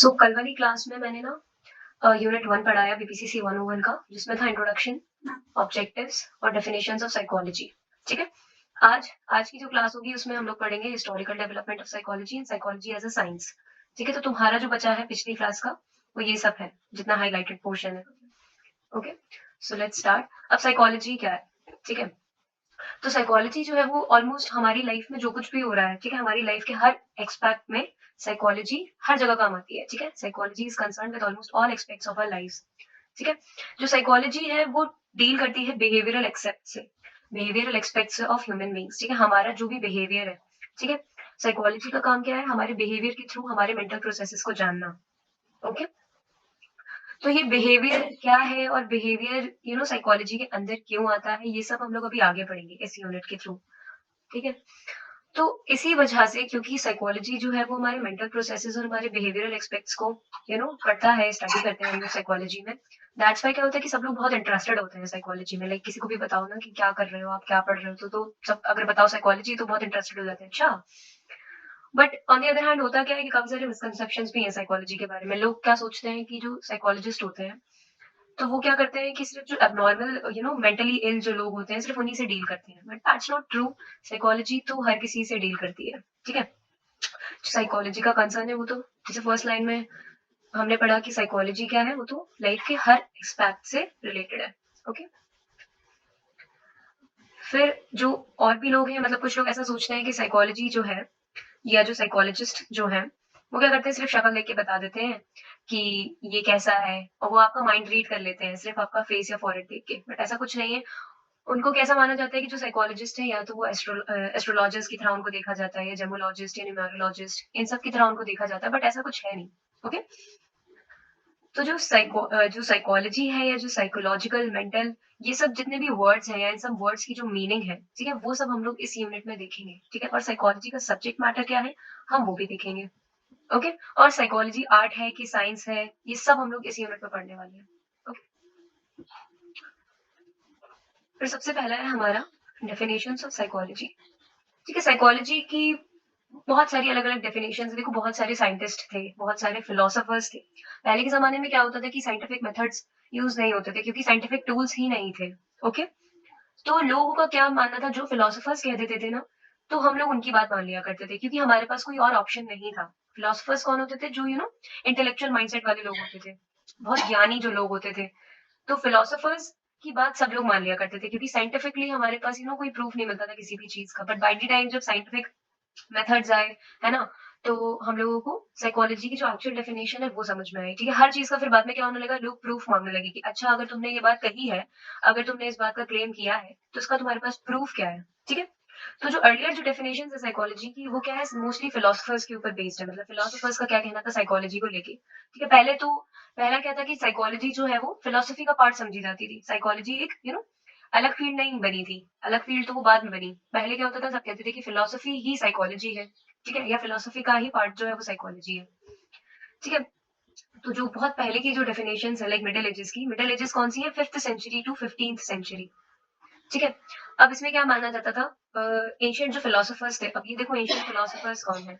सो कल वाली क्लास में मैंने ना यूनिट 1 पढ़ाया बीपीसीसी 101 का, जिसमें था इंट्रोडक्शन, ऑब्जेक्टिव्स और डेफिनेशंस ऑफ साइकोलॉजी। ठीक है। आज आज की जो क्लास होगी उसमें हम लोग पढ़ेंगे historical development of psychology and psychology as a science. ठीक है, तो तुम्हारा जो बचा है पिछली क्लास का वो ये सब है, जितना हाईलाइटेड पोर्शन है। Okay, so let's start. अब साइकोलॉजी क्या है? ठीक है, तो साइकोलॉजी जो है वो ऑलमोस्ट हमारी लाइफ में जो कुछ भी हो रहा है, ठीक है, हमारी लाइफ के हर एक्सपेक्ट में साइकोलॉजी हर जगह काम आती है। ठीक है, psychology is concern with almost all aspects of our life. ठीक है, जो साइकोलॉजी है वो डील करती है बिहेवियरल एक्सेप्ट से, behavioural expects of human beings. ठीक है, हमारा जो भी बिहेवियर है, ठीक है, साइकोलॉजी का काम क्या है? हमारे बिहेवियर के थ्रू हमारे मेंटल प्रोसेसेस को जानना। ओके, तो ये बिहेवियर क्या है और बिहेवियर साइकोलॉजी के अंदर क्यों आता है, ये सब हम लोग अभी आगे पढ़ेंगे इस यूनिट के थ्रू। ठीक है, तो इसी वजह से, क्योंकि साइकोलॉजी जो है वो हमारे मेंटल प्रोसेसेस और हमारे बिहेवियरल एस्पेक्ट्स को करता है, स्टडी करते हैं हम लोग साइकोलॉजी में। दैट्स व्हाई क्या होता है कि सब लोग बहुत इंटरेस्टेड होते हैं साइकोलॉजी में। लाइक किसी को भी बताओ ना कि क्या कर रहे हो आप, क्या पढ़ रहे हो, तो सब अगर बताओ साइकोलॉजी तो बहुत इंटरेस्टेड हो जाते हैं। अच्छा, but on the other hand होता क्या है कि काफी सारे मिसकंसेप्शंस भी हैं साइकोलॉजी के बारे में। लोग क्या सोचते हैं कि जो साइकोलॉजिस्ट होते हैं तो वो क्या करते हैं कि सिर्फ जो एबनॉर्मल मेंटली इल जो लोग होते हैं सिर्फ उन्हीं से डील करते हैं, but that's not true. Psychology तो हर किसी से डील करती है। ठीक है, साइकोलॉजी का कंसर्न है वो तो जैसे फर्स्ट लाइन में हमने पढ़ा कि साइकोलॉजी क्या है, वो तो लाइफ के हर एक्सपेक्ट से रिलेटेड है। ओके, फिर जो और भी लोग हैं, मतलब कुछ लोग ऐसा सोचते हैं कि साइकोलॉजी जो है या जो साइकोलॉजिस्ट जो है वो क्या करते हैं, सिर्फ शक्ल देख के बता देते हैं कि ये कैसा है, और वो आपका माइंड रीड कर लेते हैं सिर्फ आपका फेस या फॉरहेड देख के। बट ऐसा कुछ नहीं है। उनको कैसा माना जाता है कि जो साइकोलॉजिस्ट है या तो वो एस्ट्रोलॉजिस्ट की तरह उनको देखा जाता है, या जेमोलॉजिस्ट या न्यूमरोलॉजिस्ट, इन सब की तरह उनको देखा जाता है, बट ऐसा कुछ है नहीं। ओके, तो जो साइकोलॉजी है या जो साइकोलॉजिकल मेंटल, ये सब जितने भी वर्ड्स हैं या इन सब वर्ड्स की जो मीनिंग है, ठीक है, वो सब हम लोग इस यूनिट में देखेंगे। ठीक है, और साइकोलॉजी का सब्जेक्ट मैटर क्या है हम वो भी देखेंगे। ओके, और साइकोलॉजी आर्ट है कि साइंस है, ये सब हम लोग इस यूनिट में पढ़ने वाले हैं। ओके, फिर सबसे पहला है हमारा डेफिनेशंस ऑफ साइकोलॉजी। ठीक है, साइकोलॉजी की बहुत सारी अलग अलग डेफिनेशन। देखो, बहुत सारे साइंटिस्ट थे, बहुत सारे फिलोसोफर्स थे। पहले के जमाने में क्या होता था कि साइंटिफिक मेथड्स यूज नहीं होते थे क्योंकि साइंटिफिक टूल्स ही नहीं थे। ओके, तो लोगों का क्या मानना था, जो फिलोसोफर्स कह देते थे ना, तो हम लोग उनकी बात मान लिया करते थे क्योंकि हमारे पास कोई और ऑप्शन नहीं था। फिलोसोफर्स कौन होते थे? जो इंटेलेक्चुअल माइंडसेट वाले लोग होते थे, बहुत ज्ञानी जो लोग होते थे। तो फिलोसोफर्स की बात सब लोग मान लिया करते थे क्योंकि साइंटिफिकली हमारे पास कोई प्रूफ नहीं मिलता था किसी भी चीज का। बट बाय द टाइम जब साइंटिफिक मेथड्स आए, है ना, तो हम लोगों को साइकोलॉजी की जो एक्चुअल डेफिनेशन है वो समझ में आई। ठीक है, हर चीज का फिर बाद में क्या होने लगा, लोग प्रूफ मांगने लगे कि अच्छा, अगर तुमने ये बात कही है, अगर तुमने इस बात का क्लेम किया है, तो इसका तुम्हारे पास प्रूफ क्या है। ठीक है, तो जो अर्लियर जो डेफिनेशन है साइकोलॉजी की, वो क्या है, मोस्टली फिलोसफर्स के ऊपर बेस्ड है। मतलब फिलोसफर्स का क्या कहना था साइकोलॉजी को लेके। ठीक है, पहला क्या था कि साइकोलॉजी जो है वो फिलोसफी का पार्ट समझी जाती थी। साइकोलॉजी एक अलग फील्ड नहीं बनी थी, अलग फील्ड तो वो बाद में बनी। पहले क्या होता था, सब कहते थे कि फिलोसफी ही साइकोलॉजी है। ठीक है, या फिलोसफी का ही पार्ट जो है वो साइकोलॉजी है। ठीक है, तो जो बहुत पहले की जो डेफिनेशन है, लाइक मिडिल एजेस की, मिडिल एजेस कौन सी है, 5th century to 15th century. ठीक है, अब इसमें क्या माना जाता था, एंशियंट जो फिलोसफर्स थे। अब ये देखो, एंशियंट फिलोसफर्स कौन है?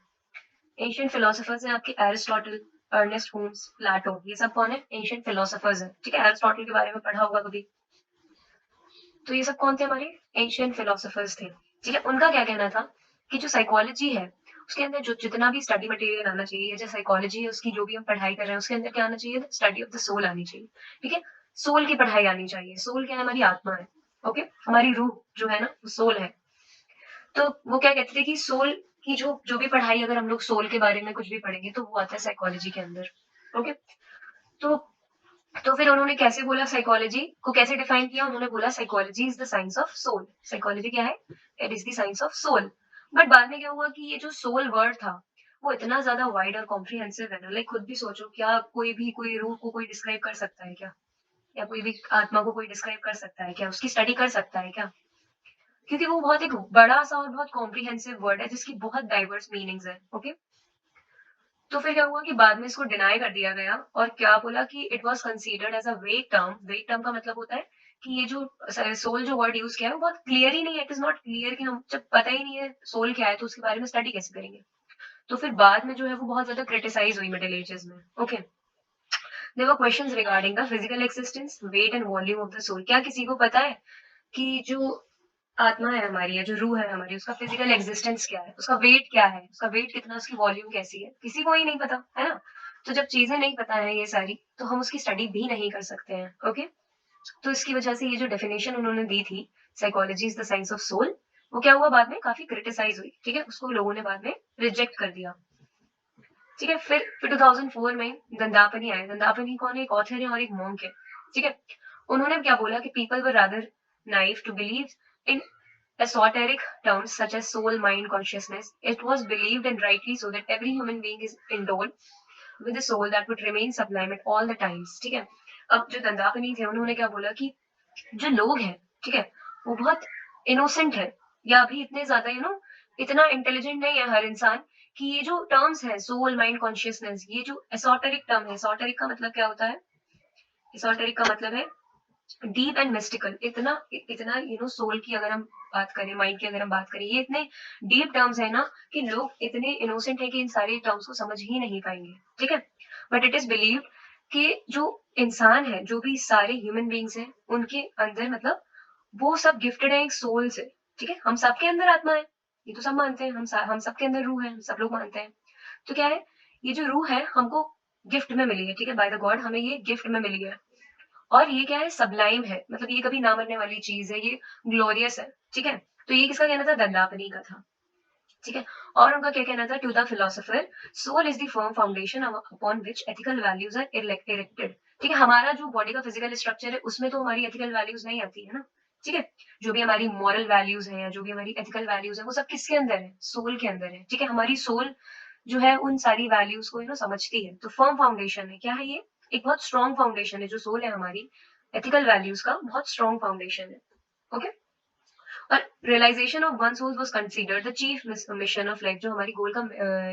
एंशियंट फिलोसफर्स है आपके एरिस्टोटल, अर्नेस्ट होम्स, प्लेटो, ये सब कौन है? एंशियंट फिलोसफर्स है। ठीक है, एरिस्टोटल के बारे में पढ़ा होगा कभी। तो ये सब कौन थे? हमारे एंशियंट फिलोसफर्स थे। ठीक है, उनका क्या कहना था कि जो साइकोलॉजी है उसके अंदर जो जितना भी स्टडी मटेरियल आना चाहिए, या जो साइकोलॉजी है उसकी जो भी हम पढ़ाई कर रहे हैं, उसके अंदर क्या आना चाहिए, स्टडी ऑफ द सोल आनी चाहिए। ठीक है, सोल की पढ़ाई आनी चाहिए। सोल क्या है? हमारी आत्मा है। ओके, हमारी रूह जो है ना, वो सोल है। तो वो क्या कहते थे कि सोल की जो जो भी पढ़ाई, अगर हम लोग सोल के बारे में कुछ भी पढ़ेंगे तो वो आता है साइकोलॉजी के अंदर। ओके, तो फिर उन्होंने कैसे बोला, साइकोलॉजी को कैसे डिफाइन किया? उन्होंने बोला psychology is the science of soul. Psychology क्या है? It is the science of soul. But बाद में क्या हुआ कि ये जो सोल वर्ड था वो इतना ज्यादा वाइड और कॉम्प्रिहेंसिव है ना। लाइक खुद भी सोचो, क्या कोई रूह को कोई डिस्क्राइब कर सकता है क्या? या कोई भी आत्मा को कोई डिस्क्राइब कर सकता है क्या? उसकी स्टडी कर सकता है क्या? क्योंकि वो बहुत एक बड़ा सा और बहुत कॉम्प्रिहेंसिव वर्ड है जिसकी बहुत डाइवर्स मीनिंग्स है। ओके, तो फिर क्या हुआ कि बाद में इसको डिनाई कर दिया गया, और क्या बोला कि it was considered as a vague term. वेग टर्म का मतलब होता है कि ये जो सोल जो वर्ड यूज किया है वो बहुत क्लियर ही नहीं है। इट इज नॉट क्लियर कि हम जब पता ही नहीं है सोल क्या है तो उसके बारे में स्टडी कैसे करेंगे। तो फिर बाद में जो है वो बहुत ज्यादा क्रिटिसाइज हुई मिडिल एजेस में। Okay, there were questions regarding the physical existence, weight and volume of the soul. क्या किसी को पता है कि जो आत्मा है हमारी, या जो रूह है हमारी, उसका फिजिकल एग्जिस्टेंस क्या है, उसका वेट क्या है, उसका वेट कितना, उसकी वॉल्यूम कैसी है? किसी को ही नहीं पता, है ना? तो जब चीजें नहीं पता है ये सारी, तो हम उसकी स्टडी भी नहीं कर सकते हैं। ओके, तो इसकी वजह से ये जो डेफिनेशन उन्होंने दी थी, psychology is the science of soul, वो क्या हुआ, बाद में काफी क्रिटिसाइज हुई। ठीक है, उसको लोगों ने बाद में रिजेक्ट कर दिया। ठीक है, फिर 2004 में दंदापनी आए। दंदापनी कौन है? एक ऑथर है और एक मॉन्क है। ठीक है, उन्होंने क्या बोला कि people were rather naive to believe in esoteric terms such as soul, mind, consciousness. It was believed, and rightly so, that every human being is endowed with a soul that would remain sublime at all the times. ठीक है, अब जो दंदापनी थे उन्होंने क्या बोला कि जो लोग हैं, ठीक है, वो बहुत इनोसेंट है, या अभी इतने ज्यादा इतना इंटेलिजेंट नहीं है हर इंसान, कि ये जो टर्म्स है सोल, माइंड, कॉन्शियसनेस, ये जो एसोटेरिक टर्म है, एसोटेरिक का मतलब क्या होता है? एसोटेरिक का मतलब है डीप एंड मिस्टिकल। इतना इतना सोल की अगर हम बात करें, माइंड की अगर हम बात करें, ये इतने डीप टर्म्स है ना कि लोग इतने इनोसेंट है कि इन सारे टर्म्स को समझ ही नहीं पाएंगे। ठीक है, बट इट इज बिलीव कि जो इंसान है, जो भी सारे ह्यूमन बींग्स हैं, उनके अंदर मतलब वो सब गिफ्टेड है एक सोल से। ठीक है, हम सबके अंदर आत्मा है, ये तो सब मानते हैं। हम सबके अंदर रूह है, हम सब लोग मानते हैं। तो क्या है, ये जो रूह है हमको गिफ्ट में मिली है। ठीक है, बाय द गॉड हमें ये गिफ्ट में मिली है। और ये क्या है, सबलाइम है, मतलब ये कभी ना मरने वाली चीज है, ये ग्लोरियस है। ठीक है, तो ये किसका कहना था? दंदापनी का था। ठीक है, और उनका क्या कहना था? To the philosopher, soul is the firm foundation upon which ethical values are erected. ठीक है, हमारा जो बॉडी का फिजिकल स्ट्रक्चर है उसमें तो हमारी एथिकल वैल्यूज नहीं आती है ना। ठीक है, जो भी हमारी मॉरल वैल्यूज है, या जो भी हमारी एथिकल वैल्यूज है, वो सब किसके अंदर है? सोल के अंदर है। ठीक है, हमारी सोल जो है उन सारी वैल्यूज को समझती है। तो फर्म फाउंडेशन है, क्या है ये? एक बहुत स्ट्रॉन्ग फाउंडेशन है। जो सोल है हमारी, एथिकल वैल्यूज का बहुत स्ट्रॉन्ग फाउंडेशन है। ओके, और realisation of one soul was considered the chief mission of life. जो हमारी गोल का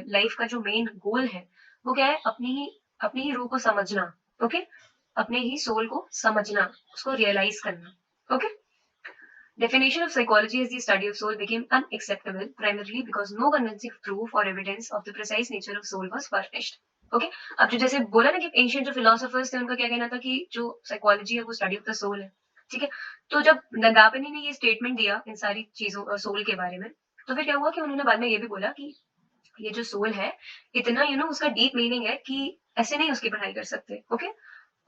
लाइफ का जो मेन गोल है, वो क्या है? अपनी ही रूह को समझना। ओके, अपने ही सोल को समझना, उसको रियलाइज करना। Okay, definition of psychology as the study of soul became unacceptable primarily because no convincing proof or evidence of the precise nature of soul was furnished. Okay, अब जो जैसे बोला ना कि एंशियंट जो फिलोसोफर्स थे उनका क्या कहना था कि जो साइकोलॉजी है वो स्टडी ऑफ द सोल है। ठीक है, तो जब नंदापनी ने ये स्टेटमेंट दिया इन सारी चीजों सोल के बारे में, तो फिर क्या हुआ कि उन्होंने बाद में ये भी बोला कि ये जो सोल है, इतना उसका डीप मीनिंग है कि ऐसे नहीं उसकी पढ़ाई कर सकते। ओके,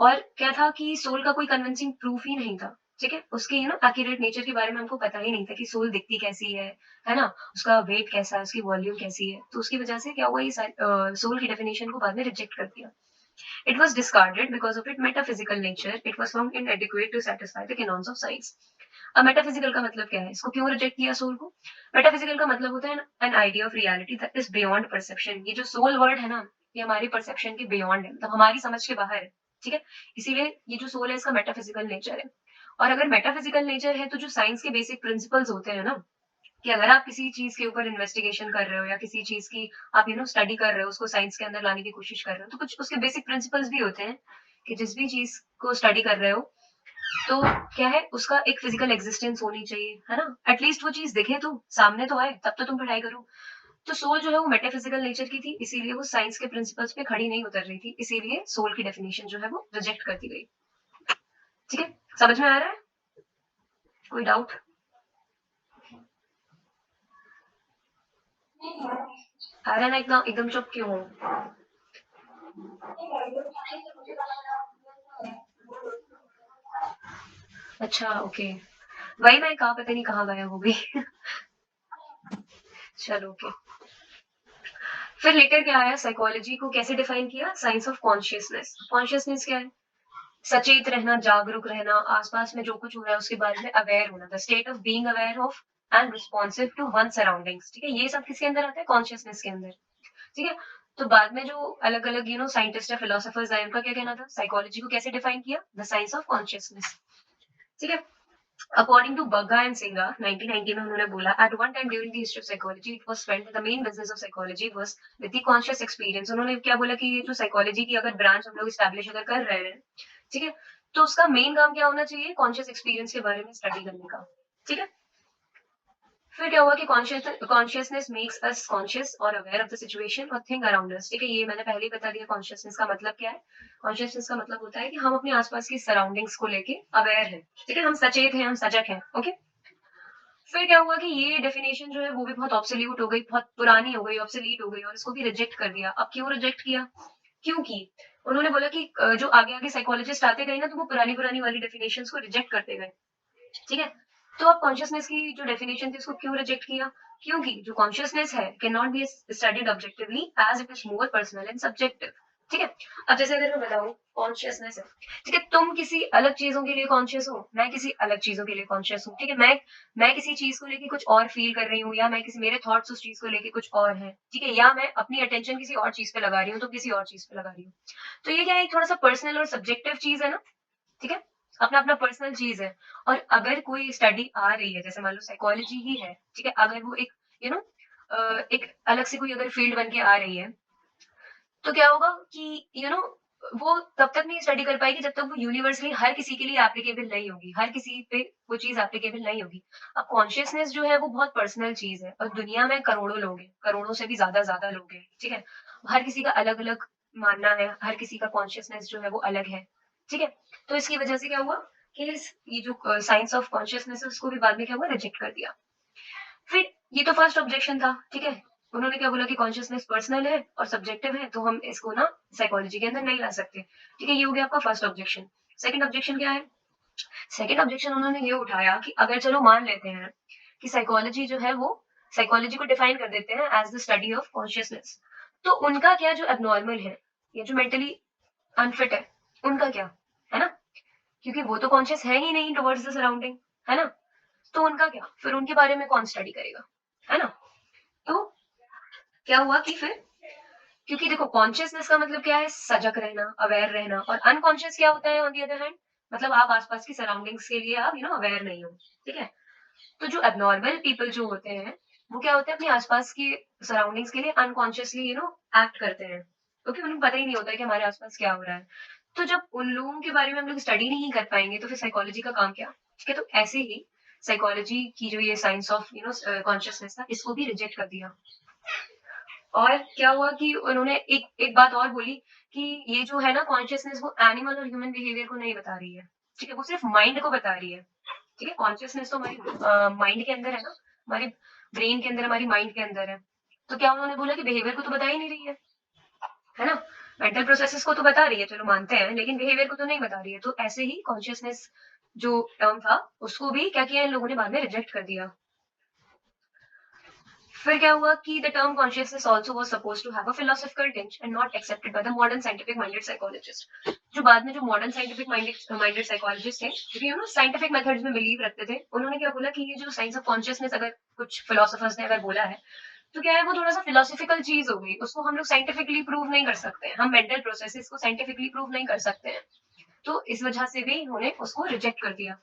और क्या था कि सोल का कोई कन्विंसिंग प्रूफ ही नहीं था। ठीक है, उसके एक्यूरेट नेचर के बारे में हमको पता ही नहीं था कि सोल दिखती कैसी है ना, उसका वेट कैसा है, उसकी वॉल्यूम कैसी है। तो उसकी वजह से क्या हुआ, ये सोल की डेफिनेशन को बाद में रिजेक्ट कर दिया। It was discarded because of it metaphysical nature. It was found inadequate to satisfy the canons of science. अब मेटाफिजिकल का मतलब क्या है? इसको क्यों रिजेक्ट किया सोल को? मेटाफिजिकल का मतलब होता है an idea of reality that is beyond perception. ये जो सोल वर्ड है ना, ये हमारी परसेप्शन के बियॉन्ड है, मतलब हमारी समझ के बाहर है। ठीक है, इसीलिए ये जो सोल है इसका मेटाफिजिकल नेचर है। और अगर मेटाफिजिकल नेचर है, तो जो साइंस के बेसिक प्रिंसिपल्स होते हैं ना, कि अगर आप किसी चीज के ऊपर इन्वेस्टिगेशन कर रहे हो, या किसी चीज की आप स्टडी कर रहे हो, उसको साइंस के अंदर लाने की कोशिश कर रहे हो, तो कुछ उसके बेसिक प्रिंसिपल्स भी होते हैं कि जिस भी चीज को स्टडी कर रहे हो, तो क्या है, उसका एक फिजिकल एग्जिस्टेंस होनी चाहिए, है ना? एटलीस्ट वो चीज दिखे तो, सामने तो आए, तब तो तुम पढ़ाई करो। तो सोल जो है वो मेटाफिजिकल नेचर की थी, इसीलिए वो साइंस के प्रिंसिपल्स पे खड़ी नहीं उतर रही थी, इसीलिए सोल की डेफिनेशन जो है वो रिजेक्ट कर दी गई। ठीक है, समझ में आ रहा है? कोई डाउट? आ रहा है ना? एकदम एकदम चुप क्यों हो? अच्छा, ओके, वही मैं कहा, पता नहीं कहाँ गायब हो गई। चलो, ओके। फिर लेकर क्या आया, साइकोलॉजी को कैसे डिफाइन किया? Science of consciousness. कॉन्शियसनेस क्या है? सचेत रहना, जागरूक रहना, आसपास में जो कुछ हो रहा है उसके बारे में अवेयर होना, the state of being aware of and responsive to one surroundings. ठीक है, ये सब किसके अंदर आता है? कॉन्शियसनेस के अंदर। ठीक है, तो बाद में जो अलग अलग साइंटिस्ट या फिलोसफर्स आए, उनका क्या कहना था? साइकोलॉजी को कैसे डिफाइन किया? The science of consciousness. ठीक है, अकॉर्डिंग टू बग्गा एंड सिंगा 1990 में उन्होंने बोला, at one time during the history of psychology it was felt the main business of psychology was with the conscious experience. उन्होंने क्या बोला कि ये जो साइकोलॉजी की अगर ब्रांच हम लोग स्टैब्लिश अगर कर रहे हैं, ठीक है, तो उसका मेन काम क्या होना चाहिए? कॉन्शियस एक्सपीरियंस के बारे में स्टडी करने का। ठीक है, फिर क्या हुआ कि कॉन्शियसनेस मेक्स अस कॉन्शियस और अवेयर ऑफ द सिचुएशन और थिंग अराउंड अस। ठीक है, ये मैंने पहले ही बता दिया कॉन्शियसनेस का मतलब क्या है। कॉन्शियसनेस का मतलब होता है कि हम अपने आसपास की सराउंडिंग्स को लेके अवेयर हैं। ठीक है, हम सचेत हैं, हम सजग हैं। ओके, फिर क्या हुआ कि ये डेफिनेशन जो है वो भी बहुत ऑब्सोल्यूट हो गई, बहुत पुरानी हो गई, ऑब्सोलीट हो गई और इसको भी रिजेक्ट कर दिया। अब क्यों रिजेक्ट किया? क्योंकि उन्होंने बोला कि जो आगे आगे साइकोलॉजिस्ट आते गए ना, तो वो पुरानी पुरानी वाली डेफिनेशंस को रिजेक्ट करते गए। ठीक है, तो अब कॉन्शियसनेस की जो डेफिनेशन थी उसको क्यों रिजेक्ट किया? क्योंकि जो कॉन्शियसनेस है can not be studied objectively as it is more personal and subjective. ठीक है, अब जैसे अगर मैं बताऊं कॉन्शियसनेस है, ठीक है, तुम किसी अलग चीजों के लिए कॉन्शियस हो, मैं किसी अलग चीजों के लिए कॉन्शियस हूँ। ठीक है, मैं किसी चीज को लेके कुछ और फील कर रही हूँ, या मैं किसी मेरे थॉट्स उस चीज को लेके कुछ और है। ठीक है, या मैं अपनी अटेंशन किसी और चीज पे लगा रही हूँ, तो किसी और चीज पे लगा रही हूँ। तो ये क्या है, थोड़ा सा पर्सनल और सब्जेक्टिव चीज है ना। ठीक है, अपना अपना पर्सनल चीज है। और अगर कोई स्टडी आ रही है, जैसे मान लो साइकोलॉजी ही है, ठीक है, अगर वो एक यू नो एक अलग से कोई अगर फील्ड बन के आ रही है, तो क्या होगा कि वो तब तक नहीं स्टडी कर पाएगी जब तक वो यूनिवर्सली हर किसी के लिए एप्लीकेबल नहीं होगी, हर किसी पे वो चीज एप्लीकेबल नहीं होगी। अब कॉन्शियसनेस जो है वो बहुत पर्सनल चीज है, और दुनिया में करोड़ों लोग हैं, करोड़ों से भी ज्यादा ज्यादा लोग हैं। ठीक है, हर किसी का अलग अलग मानना है, हर किसी का कॉन्शियसनेस जो है वो अलग है। ठीक है, तो इसकी वजह से क्या हुआ कि ये जो साइंस ऑफ कॉन्शियसनेस है उसको भी बाद में क्या हुआ, रिजेक्ट कर दिया। फिर ये तो फर्स्ट ऑब्जेक्शन था। ठीक है, उन्होंने क्या बोला कि कॉन्शियसनेस पर्सनल है और सब्जेक्टिव है, तो हम इसको ना साइकोलॉजी के अंदर नहीं ला सकते। ठीक है, ये हो गया आपका फर्स्ट ऑब्जेक्शन। सेकंड ऑब्जेक्शन क्या है? सेकंड ऑब्जेक्शन उन्होंने ये उठाया कि अगर चलो मान लेते हैं कि साइकोलॉजी जो है वो साइकोलॉजी को डिफाइन कर देते हैं as the study of consciousness, तो उनका क्या जो एबनॉर्मल है या जो मेंटली अनफिट है, उनका क्या है ना? क्योंकि वो तो कॉन्शियस है ही नहीं टुवर्ड्स द सराउंडिंग, है ना? तो उनका क्या, फिर उनके बारे में कौन स्टडी करेगा, है ना? तो क्या हुआ कि फिर, क्योंकि देखो कॉन्शियसनेस का मतलब क्या है, सजग रहना, अवेयर रहना, और अनकॉन्शियस क्या होता है ऑन दी अदर हैंड, मतलब आप आसपास की सराउंडिंग्स के लिए आप अवेयर नहीं हो। ठीक है, तो जो एबनॉर्मल पीपल जो होते हैं वो क्या होते हैं, अपने आसपास की सराउंडिंग्स के लिए अनकॉन्शियसली एक्ट करते हैं, क्योंकि उन्हें पता ही नहीं होता है कि हमारे आसपास क्या हो रहा है। तो जब उन लोगों के बारे में हम लोग स्टडी नहीं कर पाएंगे तो फिर साइकोलॉजी का काम क्या? ठीक है, तो ऐसे ही साइकोलॉजी की जो ये साइंस ऑफ कॉन्शियसनेस था, इसको भी रिजेक्ट कर दिया। और क्या हुआ कि उन्होंने एक एक बात और बोली कि ये जो है ना कॉन्शियसनेस, वो एनिमल और ह्यूमन बिहेवियर को नहीं बता रही है। ठीक है, वो सिर्फ माइंड को बता रही है। ठीक है, कॉन्शियसनेस तो हमारी माइंड के अंदर है ना, हमारे ब्रेन के अंदर, हमारी माइंड के अंदर है। तो क्या उन्होंने बोला कि बिहेवियर को तो बता ही नहीं रही है ना? मेंटल प्रोसेसेस को तो बता रही है, चलो मानते हैं, लेकिन बिहेवियर को तो नहीं बता रही है। तो ऐसे ही कॉन्शियसनेस जो टर्म था उसको भी क्या किया इन लोगों ने, बाद में रिजेक्ट कर दिया। फिर क्या हुआ कि the term consciousness also was supposed to have a philosophical tinge and not accepted by the modern scientific minded psychologist. जो बाद में जो मॉडर्न साइंटिफिक माइंडेड साइकोलॉजिस्ट थे, जो साइंटिफिक मेथड्स में बिलीव रखते थे, उन्होंने क्या बोला कि ये जो साइंस ऑफ कॉन्शियसनेस अगर कुछ फिलोसोफर्स ने अगर बोला है, तो क्या है वो थोड़ा सा फिलोसॉफिकल चीज हो गई, उसको हम लोग साइंटिफिकली प्रूव नहीं कर सकते हैं, हम मेंटल प्रोसेसेस को साइंटिफिकली प्रूव नहीं कर सकते हैं। तो इस वजह से भी उन्होंने उसको रिजेक्ट कर दिया।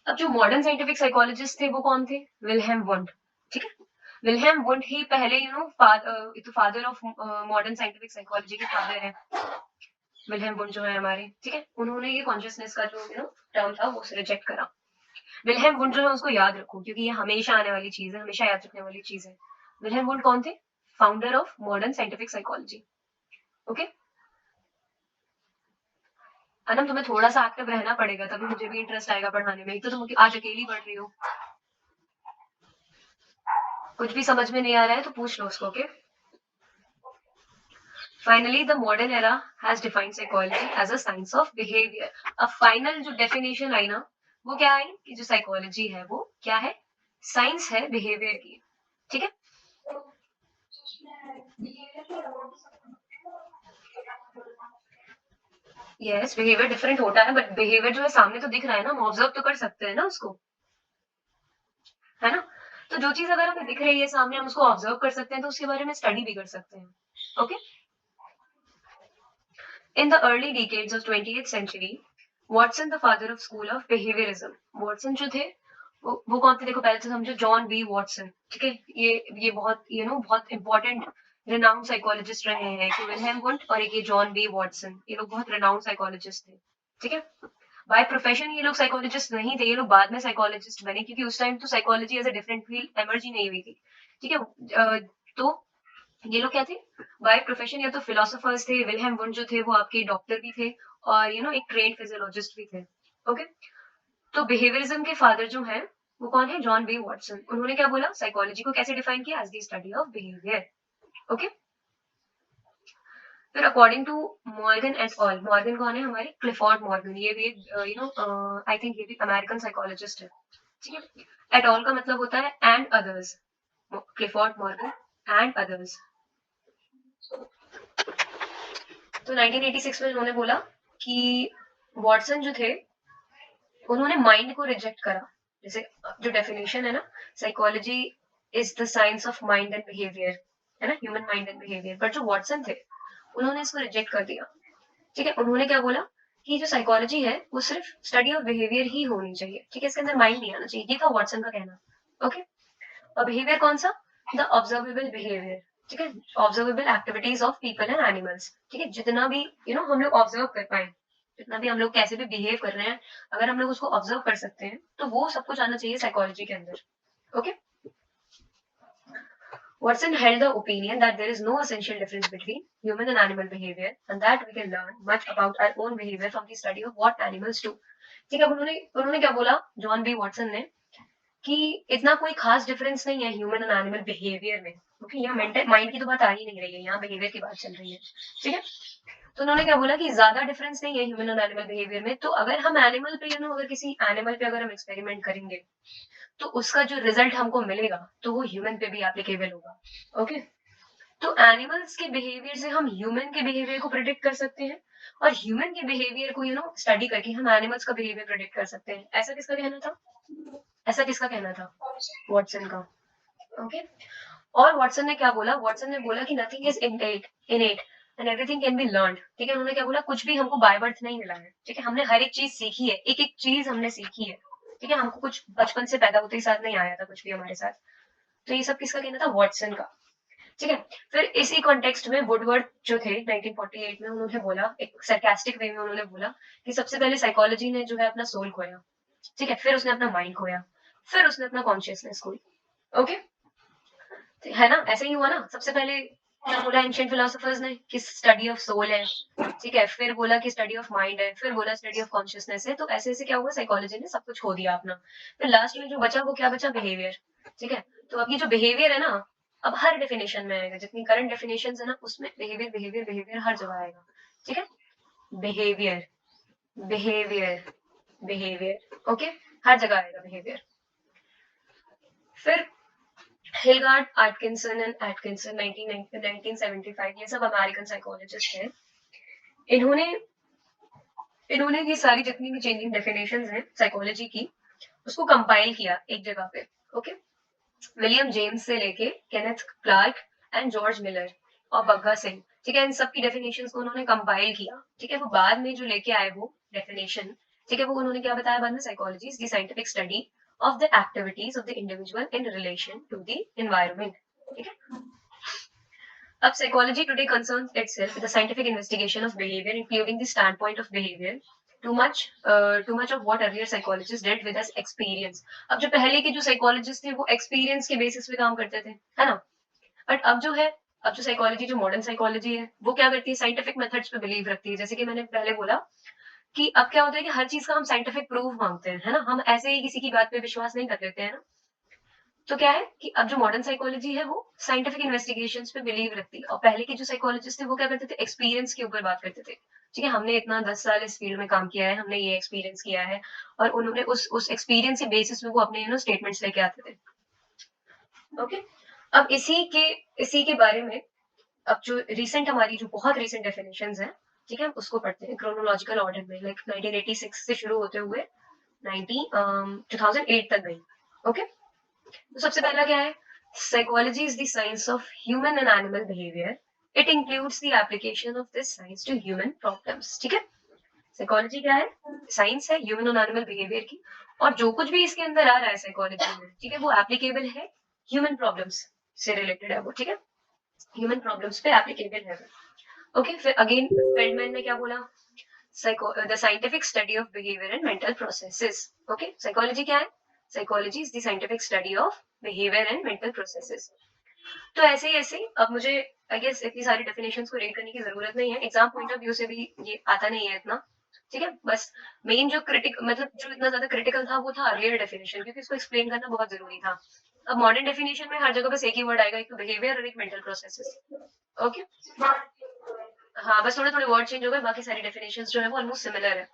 अब जो मॉडर्न साइंटिफिक साइकोलॉजिस्ट थे वो कौन थे? Wilhelm wound. ठीक है, विल्हेम वुंड ही पहले father of modern scientific psychology के फादर है। विल्हेम वुंड जो है हमारे, ठीक है, उन्होंने ये कॉन्शियसनेस का जो टर्म था वो रिजेक्ट करा। विल्हेम वुंड जो है उसको याद रखो, क्योंकि ये हमेशा आने वाली चीज है, हमेशा याद रखने वाली चीज है। विल्हेम वुंड कौन थे? Founder of modern scientific psychology. Okay, Anam तुम्हें थोड़ा सा एक्टिव रहना पड़ेगा, तभी मुझे भी इंटरेस्ट आएगा पढ़ाने में। एक तो तुम आज अकेली पढ़ रही हो, कुछ भी समझ में नहीं आ रहा है तो पूछ लो उसको। Okay, finally the modern era has defined psychology as a science of behaviour. अब फाइनल जो डेफिनेशन आई ना, वो क्या आई कि जो साइकोलॉजी है वो क्या है, साइंस है बिहेवियर की। ठीक है, यस, बिहेवियर डिफरेंट होता है, बट बिहेवियर जो है सामने तो दिख रहा है ना, हम ऑब्जर्व तो कर सकते हैं ना उसको, है ना? तो जो चीज अगर हमें दिख रही है सामने, हम उसको ऑब्जर्व कर सकते हैं, तो उसके बारे में स्टडी भी कर सकते हैं। Okay, in the early decades of 20th century, Watson the father of school of behaviourism. Watson जो थे वो कौन थे? देखो पहले तो समझो, जॉन बी वॉटसन। ठीक है, ये बहुत बहुत इंपॉर्टेंट रिनाउंड साइकोलॉजिस्ट रहे हैं, कि विल्हेम वुंड और एक ये जॉन बी वॉटसन, ये लोग बहुत रिनाउंड साइकोलॉजिस्ट थे। ठीक है, बाय प्रोफेशन ये लोग साइकोलॉजिस्ट नहीं थे, ये लोग बाद में साइकोलॉजिस्ट बने, क्योंकि उस टाइम तो psychology as a different field emerge ही नहीं हुई थी। ठीक है, तो ये लोग क्या थे, बाय प्रोफेशन या तो फिलोसोफर्स थे, विल्हेम वुंड जो थे वो आपके डॉक्टर भी थे, और एक ट्रेन्ड फिजियोलॉजिस्ट भी थे। ओके, तो बिहेवियरिज्म के फादर जो हैं वो कौन है, जॉन बी वॉटसन। उन्होंने क्या बोला, साइकोलॉजी को कैसे डिफाइन किया, as the study of behaviour. Okay, फिर according to Morgan et al, Morgan कौन है हमारे, क्लिफोर्ड मॉर्गन, ये भी आई थिंक ये भी अमेरिकन साइकोलॉजिस्ट है। ठीक है, एट ऑल का मतलब होता है and others, Clifford Morgan and others. तो 1986 में उन्होंने बोला कि वॉटसन जो थे उन्होंने माइंड को रिजेक्ट करा। जैसे जो डेफिनेशन है ना, psychology is the science of mind and behaviour, है ना, ह्यूमन माइंड एंड बिहेवियर, पर जो वॉटसन थे उन्होंने इसको रिजेक्ट कर दिया। ठीक है, उन्होंने क्या बोला कि जो साइकोलॉजी है वो सिर्फ स्टडी ऑफ बिहेवियर ही होनी चाहिए। ठीक है, इसके अंदर माइंड नहीं आना चाहिए, ये था वॉटसन का कहना। ओके, और बिहेवियर कौन सा, द ऑब्जर्वेबल बिहेवियर। ठीक है, observable activities of people and animals. ठीक है, जितना भी हम लोग ऑब्जर्व कर पाए, जितना भी हम लोग कैसे भी बिहेव कर रहे हैं, अगर हम लोग उसको ऑब्जर्व कर सकते हैं तो वो सब कुछ आना चाहिए साइकोलॉजी के अंदर। Okay, Watson held the opinion that there is no essential difference between human and animal behavior, and that we can learn much about our own behavior from the study of what animals do. ठीक है, उन्होंने क्या बोला, John B Watson ने, कि इतना कोई खास डिफरेंस नहीं है ह्यूमन एंड एनिमल बिहेवियर में, क्योंकि यहाँ मेंटल माइंड की तो बात आ ही नहीं रही है, यहाँ बिहेवियर की बात चल रही है। ठीक है, तो उन्होंने क्या बोला कि ज्यादा डिफरेंस नहीं है ह्यूमन और एनिमल बिहेवियर में, तो अगर हम एनिमल पे अगर किसी एनिमल पे अगर हम एक्सपेरिमेंट करेंगे तो उसका जो रिजल्ट हमको मिलेगा तो वो ह्यूमन पे भी एप्लीकेबल होगा। ओके, तो एनिमल्स के बिहेवियर से हम ह्यूमन के बिहेवियर को प्रेडिक्ट कर सकते हैं, और ह्यूमन के बिहेवियर को स्टडी करके हम एनिमल्स का बिहेवियर प्रेडिक्ट कर सकते हैं। ऐसा किसका कहना था, ऐसा किसका कहना था, वॉटसन का। ओके, और वॉटसन ने क्या बोला, वॉटसन ने बोला कि nothing is इनेट and everything can be learned. ठीक है, उन्होंने क्या बोला, कुछ भी हमको बाय बर्थ नहीं मिला है। ठीक है, हमने हर एक चीज सीखी है, एक एक चीज हमने सीखी है। ठीक है, हमको कुछ बचपन से पैदा होते ही साथ नहीं आया था कुछ भी हमारे साथ। तो ये सब किसका कहना था, वॉटसन का। ठीक है, फिर इसी कॉन्टेक्स्ट में वुडवर्ड जो थे 1948 में, उन्होंने बोला, एक सरकास्टिक वे में उन्होंने बोला कि सबसे पहले साइकोलॉजी ने जो है अपना सोल खोया। ठीक है, फिर उसने अपना माइंड खोया, फिर उसने अपना कॉन्शियसनेस खोई। ओके, है ना, ऐसे ही हुआ ना। सबसे पहले क्या बोला एंशिएंट फिलोसोफर्स ने, कि स्टडी ऑफ सोल है। ठीक है, फिर बोला कि स्टडी ऑफ माइंड है, फिर बोला स्टडी ऑफ कॉन्शियसनेस है। तो ऐसे ऐसे क्या हुआ, साइकोलॉजी ने सब कुछ खो दिया अपना। फिर लास्ट में जो बचा वो क्या बचा, बिहेवियर। ठीक है, तो अब ये जो बिहेवियर है ना, अब हर डेफिनेशन में आएगा, जितनी करंट डेफिनेशन है ना उसमें बिहेवियर बिहेवियर बिहेवियर हर जगह आएगा। ठीक है, बिहेवियर बिहेवियर बिहेवियर, ओके, हर जगह आएगा बिहेवियर। फिर हिलगार्ड एटकिंसन एंड एटकिंसन 1975, ये सब अमेरिकन साइकोलॉजिस्ट हैं। इन्होंने इन्होंने ये सारी जितनी भी चेंजिंग डेफिनेशंस हैं साइकोलॉजी की, उसको कंपाइल किया एक जगह पे। ओके, विलियम जेम्स से लेके Kenneth Clark and George Miller और बग्गा सिंह। ठीक है, इन सब की डेफिनेशंस को उन्होंने कंपाइल किया। ठीक है, वो बाद में जो लेके आए वो डेफिनेशन, ठीक है, वो उन्होंने क्या बताया बाद में, psychology is the scientific study of the activities of the individual in relation to the environment. ठीक है, अब psychology today concerns itself with the scientific investigation of behavior, including the standpoint of behavior. Too much of what earlier psychologists did with us experience. अब जो पहले के जो psychologists थे वो experience के basis पे काम करते थे, है ना, बट अब जो साइकोलॉजी, जो मॉडर्न साइकोलॉजी है, वो क्या करती है, साइंटिफिक मेथड्स पे बिलीव रखती है। जैसे कि मैंने पहले बोला कि अब क्या होता है कि हर चीज का हम साइंटिफिक प्रूफ मांगते हैं, है ना, हम ऐसे ही किसी की बात पे विश्वास नहीं कर लेते हैं ना। तो क्या है कि अब जो मॉडर्न साइकोलॉजी है वो साइंटिफिक इन्वेस्टिगेशंस पे बिलीव रखती है, और पहले के जो साइकोलॉजिस्ट थे वो क्या करते थे, एक्सपीरियंस के ऊपर बात करते थे। ठीक है, हमने इतना 10 साल इस फील्ड में काम किया है, हमने ये एक्सपीरियंस किया है, और उन्होंने उस एक्सपीरियंस के बेसिस में वो अपने स्टेटमेंट्स लेके आते थे। ओके, अब इसी के बारे में अब जो रिसेंट हमारी जो बहुत रिसेंट डेफिनेशंस हैं, ठीक है, उसको पढ़ते हैं क्रोनोलॉजिकल ऑर्डर में, लाइक 1986 से शुरू होते हुए 2008 तक गई। ओके, तो सबसे पहला क्या है, psychology is the science of human and animal behaviour. It includes the application of this science to human problems. ठीक है, साइकोलॉजी क्या है, साइंस है ह्यूमन और एनिमल बिहेवियर की, और जो कुछ भी इसके अंदर आ रहा है साइकोलॉजी में, ठीक है, वो एप्लीकेबल है ह्यूमन प्रॉब्लम्स से रिलेटेड है वो। ठीक है, ह्यूमन प्रॉब्लम्स पे एप्लीकेबल है। ओके, फिर अगेन फेल्डमैन ने क्या बोला, the scientific study of behaviour and mental processes. Okay, psychology क्या है? Psychology is the scientific study of behaviour and mental processes. तो ऐसे ही अब मुझे आई गेस इतनी सारी डेफिनेशंस को रीड करने की जरूरत नहीं है, एग्जाम पॉइंट ऑफ व्यू से भी ये आता नहीं है इतना। ठीक है, बस मेन जो जो इतना ज्यादा क्रिटिकल था वो था अर्लियर डेफिनेशन, क्योंकि इसको एक्सप्लेन करना बहुत जरूरी था। अब मॉडर्न डेफिनेशन में हर जगह बस एक ही वर्ड आएगा, एक तो बिहेवियर और एक मेंटल प्रोसेसेस। ओके, हाँ बस थोड़े थोड़े वर्ड चेंज हो गए, बाकी सारी डेफिनेशंस जो है वो ऑलमोस्ट सिमिलर है।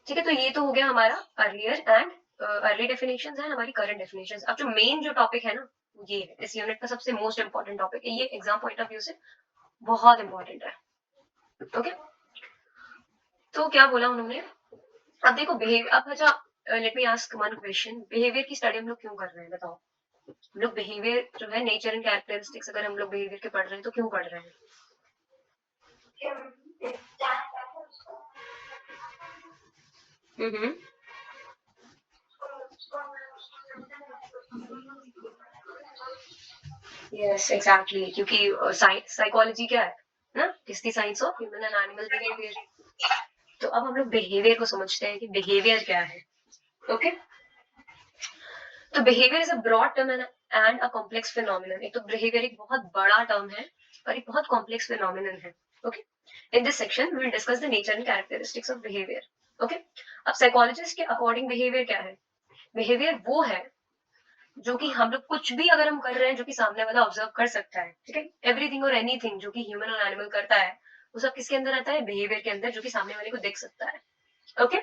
ठीक है, तो ये तो हो गया हमारा earlier and early definitions and हमारी करंट डेफिनेशंस। अब जो मेन जो टॉपिक है ना, ये है इस यूनिट का सबसे मोस्ट इंपॉर्टेंट टॉपिक है, ये एग्जाम पॉइंट ऑफ व्यू से बहुत इंपॉर्टेंट है। ओके, तो क्या बोला उन्होंने? अब देखो बिहेवियर, अब अच्छा let me ask one question, behaviour की स्टडी हम लोग क्यों कर रहे हैं बताओ? हम लोग बिहेवियर जो है, नेचर एंड कैरेक्टरिस्टिक्स, अगर हम लोग बिहेवियर के पढ़ रहे हैं तो क्यों पढ़ रहे हैं? हम्म, यस एग्जैक्टली, क्योंकि साइकोलॉजी क्या है ना, is the science of human and animal behaviour. तो अब हम लोग बिहेवियर को समझते हैं कि बिहेवियर क्या है। ओके, तो behaviour is a broad term and a complex phenomenon. एक तो बिहेवियर एक बहुत बड़ा टर्म है और एक बहुत कॉम्प्लेक्स फिनोमिनन है। Okay, in this section we will discuss the nature and characteristics of behaviour. Okay, अब साइकोलॉजिस्ट के अकॉर्डिंग बिहेवियर क्या है? बिहेवियर वो है जो कि हम लोग कुछ भी अगर हम कर रहे हैं जो कि सामने वाला ऑब्जर्व कर सकता है। ठीक है, एवरीथिंग और एनीथिंग जो कि ह्यूमन और एनिमल करता है वो सब किसके अंदर आता है? बिहेवियर के अंदर, जो कि सामने वाले को देख सकता है। Okay,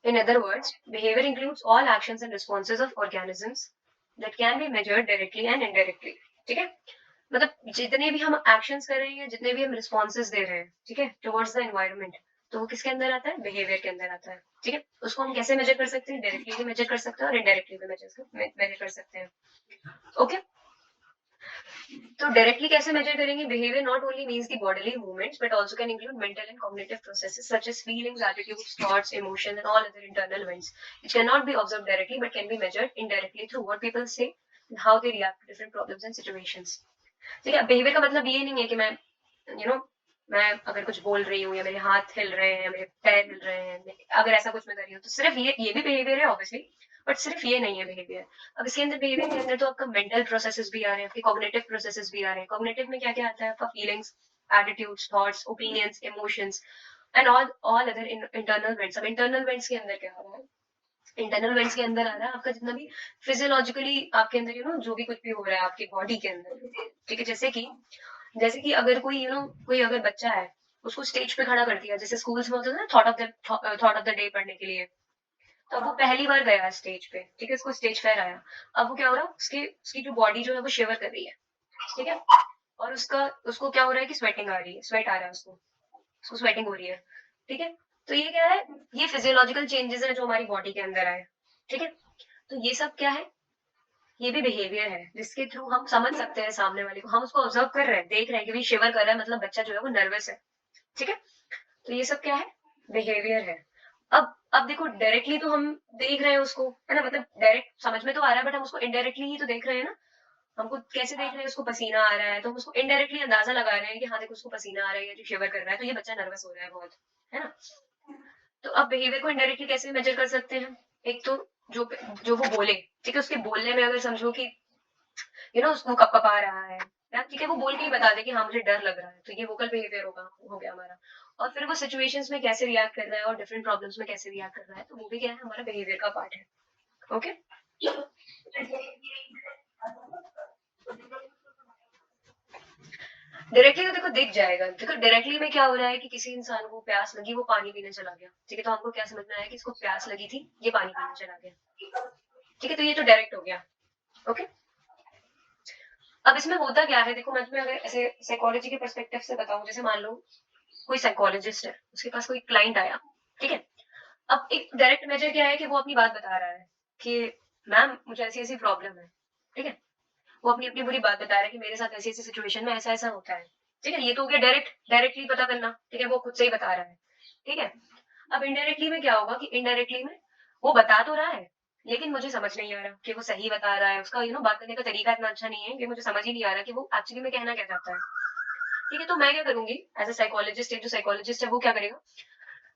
in other words, behavior includes all actions and responses of organisms that can be measured directly and indirectly. ठीक है, मतलब जितने भी हम एक्शंस कर रहे हैं, जितने भी हम रिस्पॉन्सेज दे रहे हैं, ठीक है, टुवर्ड्स द एनवायरनमेंट, तो वो किसके अंदर आता है? बिहेवियर के अंदर आता है। ठीक है, उसको हम कैसे मेजर कर सकते हैं? डायरेक्टली भी मेजर कर सकते हैं और इनडायरेक्टली भी मेजर कर सकते हैं। ओके, तो डायरेक्टली कैसे मेजर करेंगे? Behaviour not only means the bodily movements but also can include mental and cognitive processes such as feelings, attitudes, thoughts, emotions and all other internal events which can not be observed directly but can be measured indirectly through what people say and how they react to different problems and situations. ठीक है, behaviour का मतलब ये नहीं है कि मैं you know मैं अगर कुछ बोल रही हूँ या मेरे हाथ हिल रहे हैं, मेरे पैर हिल रहे हैं, अगर ऐसा कुछ मैं कर रही हूँ तो सिर्फ ये भी बिहेवियर है ऑब्वियसली, बट सिर्फ ये नहीं है बिहेवियर। अब इसके अंदर बिहेवियर के अंदर तो आपका मेंटल प्रोसेसेस भी आ रहे हैं, आपके कॉग्निटिव प्रोसेसेस भी आ रहे हैं। कॉग्निटिव में क्या क्या आता है? आपका feelings, attitudes, thoughts, opinions, emotions and all other internal events. अब इंटरनल इवेंट्स के अंदर क्या आ रहा है? इंटरनल इवेंट्स के अंदर आ रहा है आपका जितना भी फिजियोलॉजिकली आपके अंदर जो भी कुछ भी हो रहा है आपकी बॉडी के अंदर। ठीक है, जैसे कि अगर कोई कोई अगर बच्चा है, उसको स्टेज पे खड़ा कर दिया, जैसे स्कूल्स में होता है ना थॉट ऑफ द डे पढ़ने के लिए, तो अब वो पहली बार गया स्टेज पे, ठीक है, उसको स्टेज फेयर आया। अब वो क्या हो रहा है? उसकी जो बॉडी जो है वो शिवर कर रही है। ठीक है, और उसको क्या हो रहा है कि स्वेटिंग आ रही है, स्वेट आ रहा है उसको स्वेटिंग हो रही है। ठीक है, तो ये क्या है? ये फिजियोलॉजिकल चेंजेस है जो हमारी बॉडी के अंदर आए। ठीक है, तो ये सब क्या है? ये भी बिहेवियर है जिसके थ्रू हम समझ सकते हैं सामने वाले को, हम उसको ऑब्जर्व कर रहे हैं, देख रहे हैं कि भी शिवर कर रहा है, मतलब बच्चा जो है वो नर्वस है। ठीक है, तो ये सब क्या है? बिहेवियर है। अब देखो डायरेक्टली तो हम देख रहे हैं उसको, है ना, मतलब डायरेक्ट समझ में तो आ रहा है बट हम उसको इनडायरेक्टली ही तो देख रहे हैं ना। हमको कैसे देख रहे हैं? उसको पसीना आ रहा है तो हम उसको इनडायरेक्टली अंदाजा लगा रहे हैं कि हाँ देखो उसको पसीना आ रहा है या जो शिवर कर रहा है तो ये बच्चा नर्वस हो रहा है बहुत, है ना। तो अब बिहेवियर को इनडायरेक्टली कैसे मेजर कर सकते हैं? एक तो जो जो वो बोले, ठीक है, उसके बोलने में अगर समझो कि उसको कपकपा रहा है, या ठीक है वो बोल के ही बता दे कि हाँ मुझे डर लग रहा है, तो ये वोकल बिहेवियर होगा, हो गया हमारा। और फिर वो सिचुएशंस में कैसे रिएक्ट कर रहा है और डिफरेंट प्रॉब्लम्स में कैसे रिएक्ट कर रहा है, तो वो भी क्या है? हमारा बिहेवियर का पार्ट है। ओके, डायरेक्टली तो देखो दिख जाएगा। देखो डायरेक्टली में क्या हो रहा है कि किसी इंसान को प्यास लगी, वो पानी पीने चला गया। ठीक है, तो हमको क्या समझ में आया कि इसको प्यास लगी थी, ये पानी पीने चला गया। ठीक है, तो ये तो डायरेक्ट हो गया। ओके, अब इसमें होता क्या है? देखो मैं तुम्हें अगर ऐसे साइकोलॉजी के पर्सपेक्टिव से बताऊं, जैसे मान लो कोई साइकोलॉजिस्ट है, उसके पास कोई क्लाइंट आया। ठीक है, अब एक डायरेक्ट मेजर क्या है कि वो अपनी बात बता रहा है कि मैम मुझे ऐसी ऐसी प्रॉब्लम है। ठीक है, वो अपनी अपनी बुरी बात बता रहा है कि मेरे साथ ऐसी ऐसी सिचुएशन में ऐसा ऐसा होता है। ठीक है, ये तो हो गया डायरेक्टली पता करना। ठीक है, वो खुद से ही बता रहा है। ठीक है, अब इनडायरेक्टली में क्या होगा कि इनडायरेक्टली में वो बता तो रहा है लेकिन मुझे समझ नहीं आ रहा कि वो सही बता रहा है, उसका बात करने का तरीका इतना अच्छा नहीं है कि मुझे समझ ही नहीं आ रहा कि वो एक्चुअली में कहना क्या चाहता है। ठीक है, तो मैं क्या करूंगी एज अ साइकोलॉजिस्ट, एक जो साइकोलॉजिस्ट है वो क्या करेगा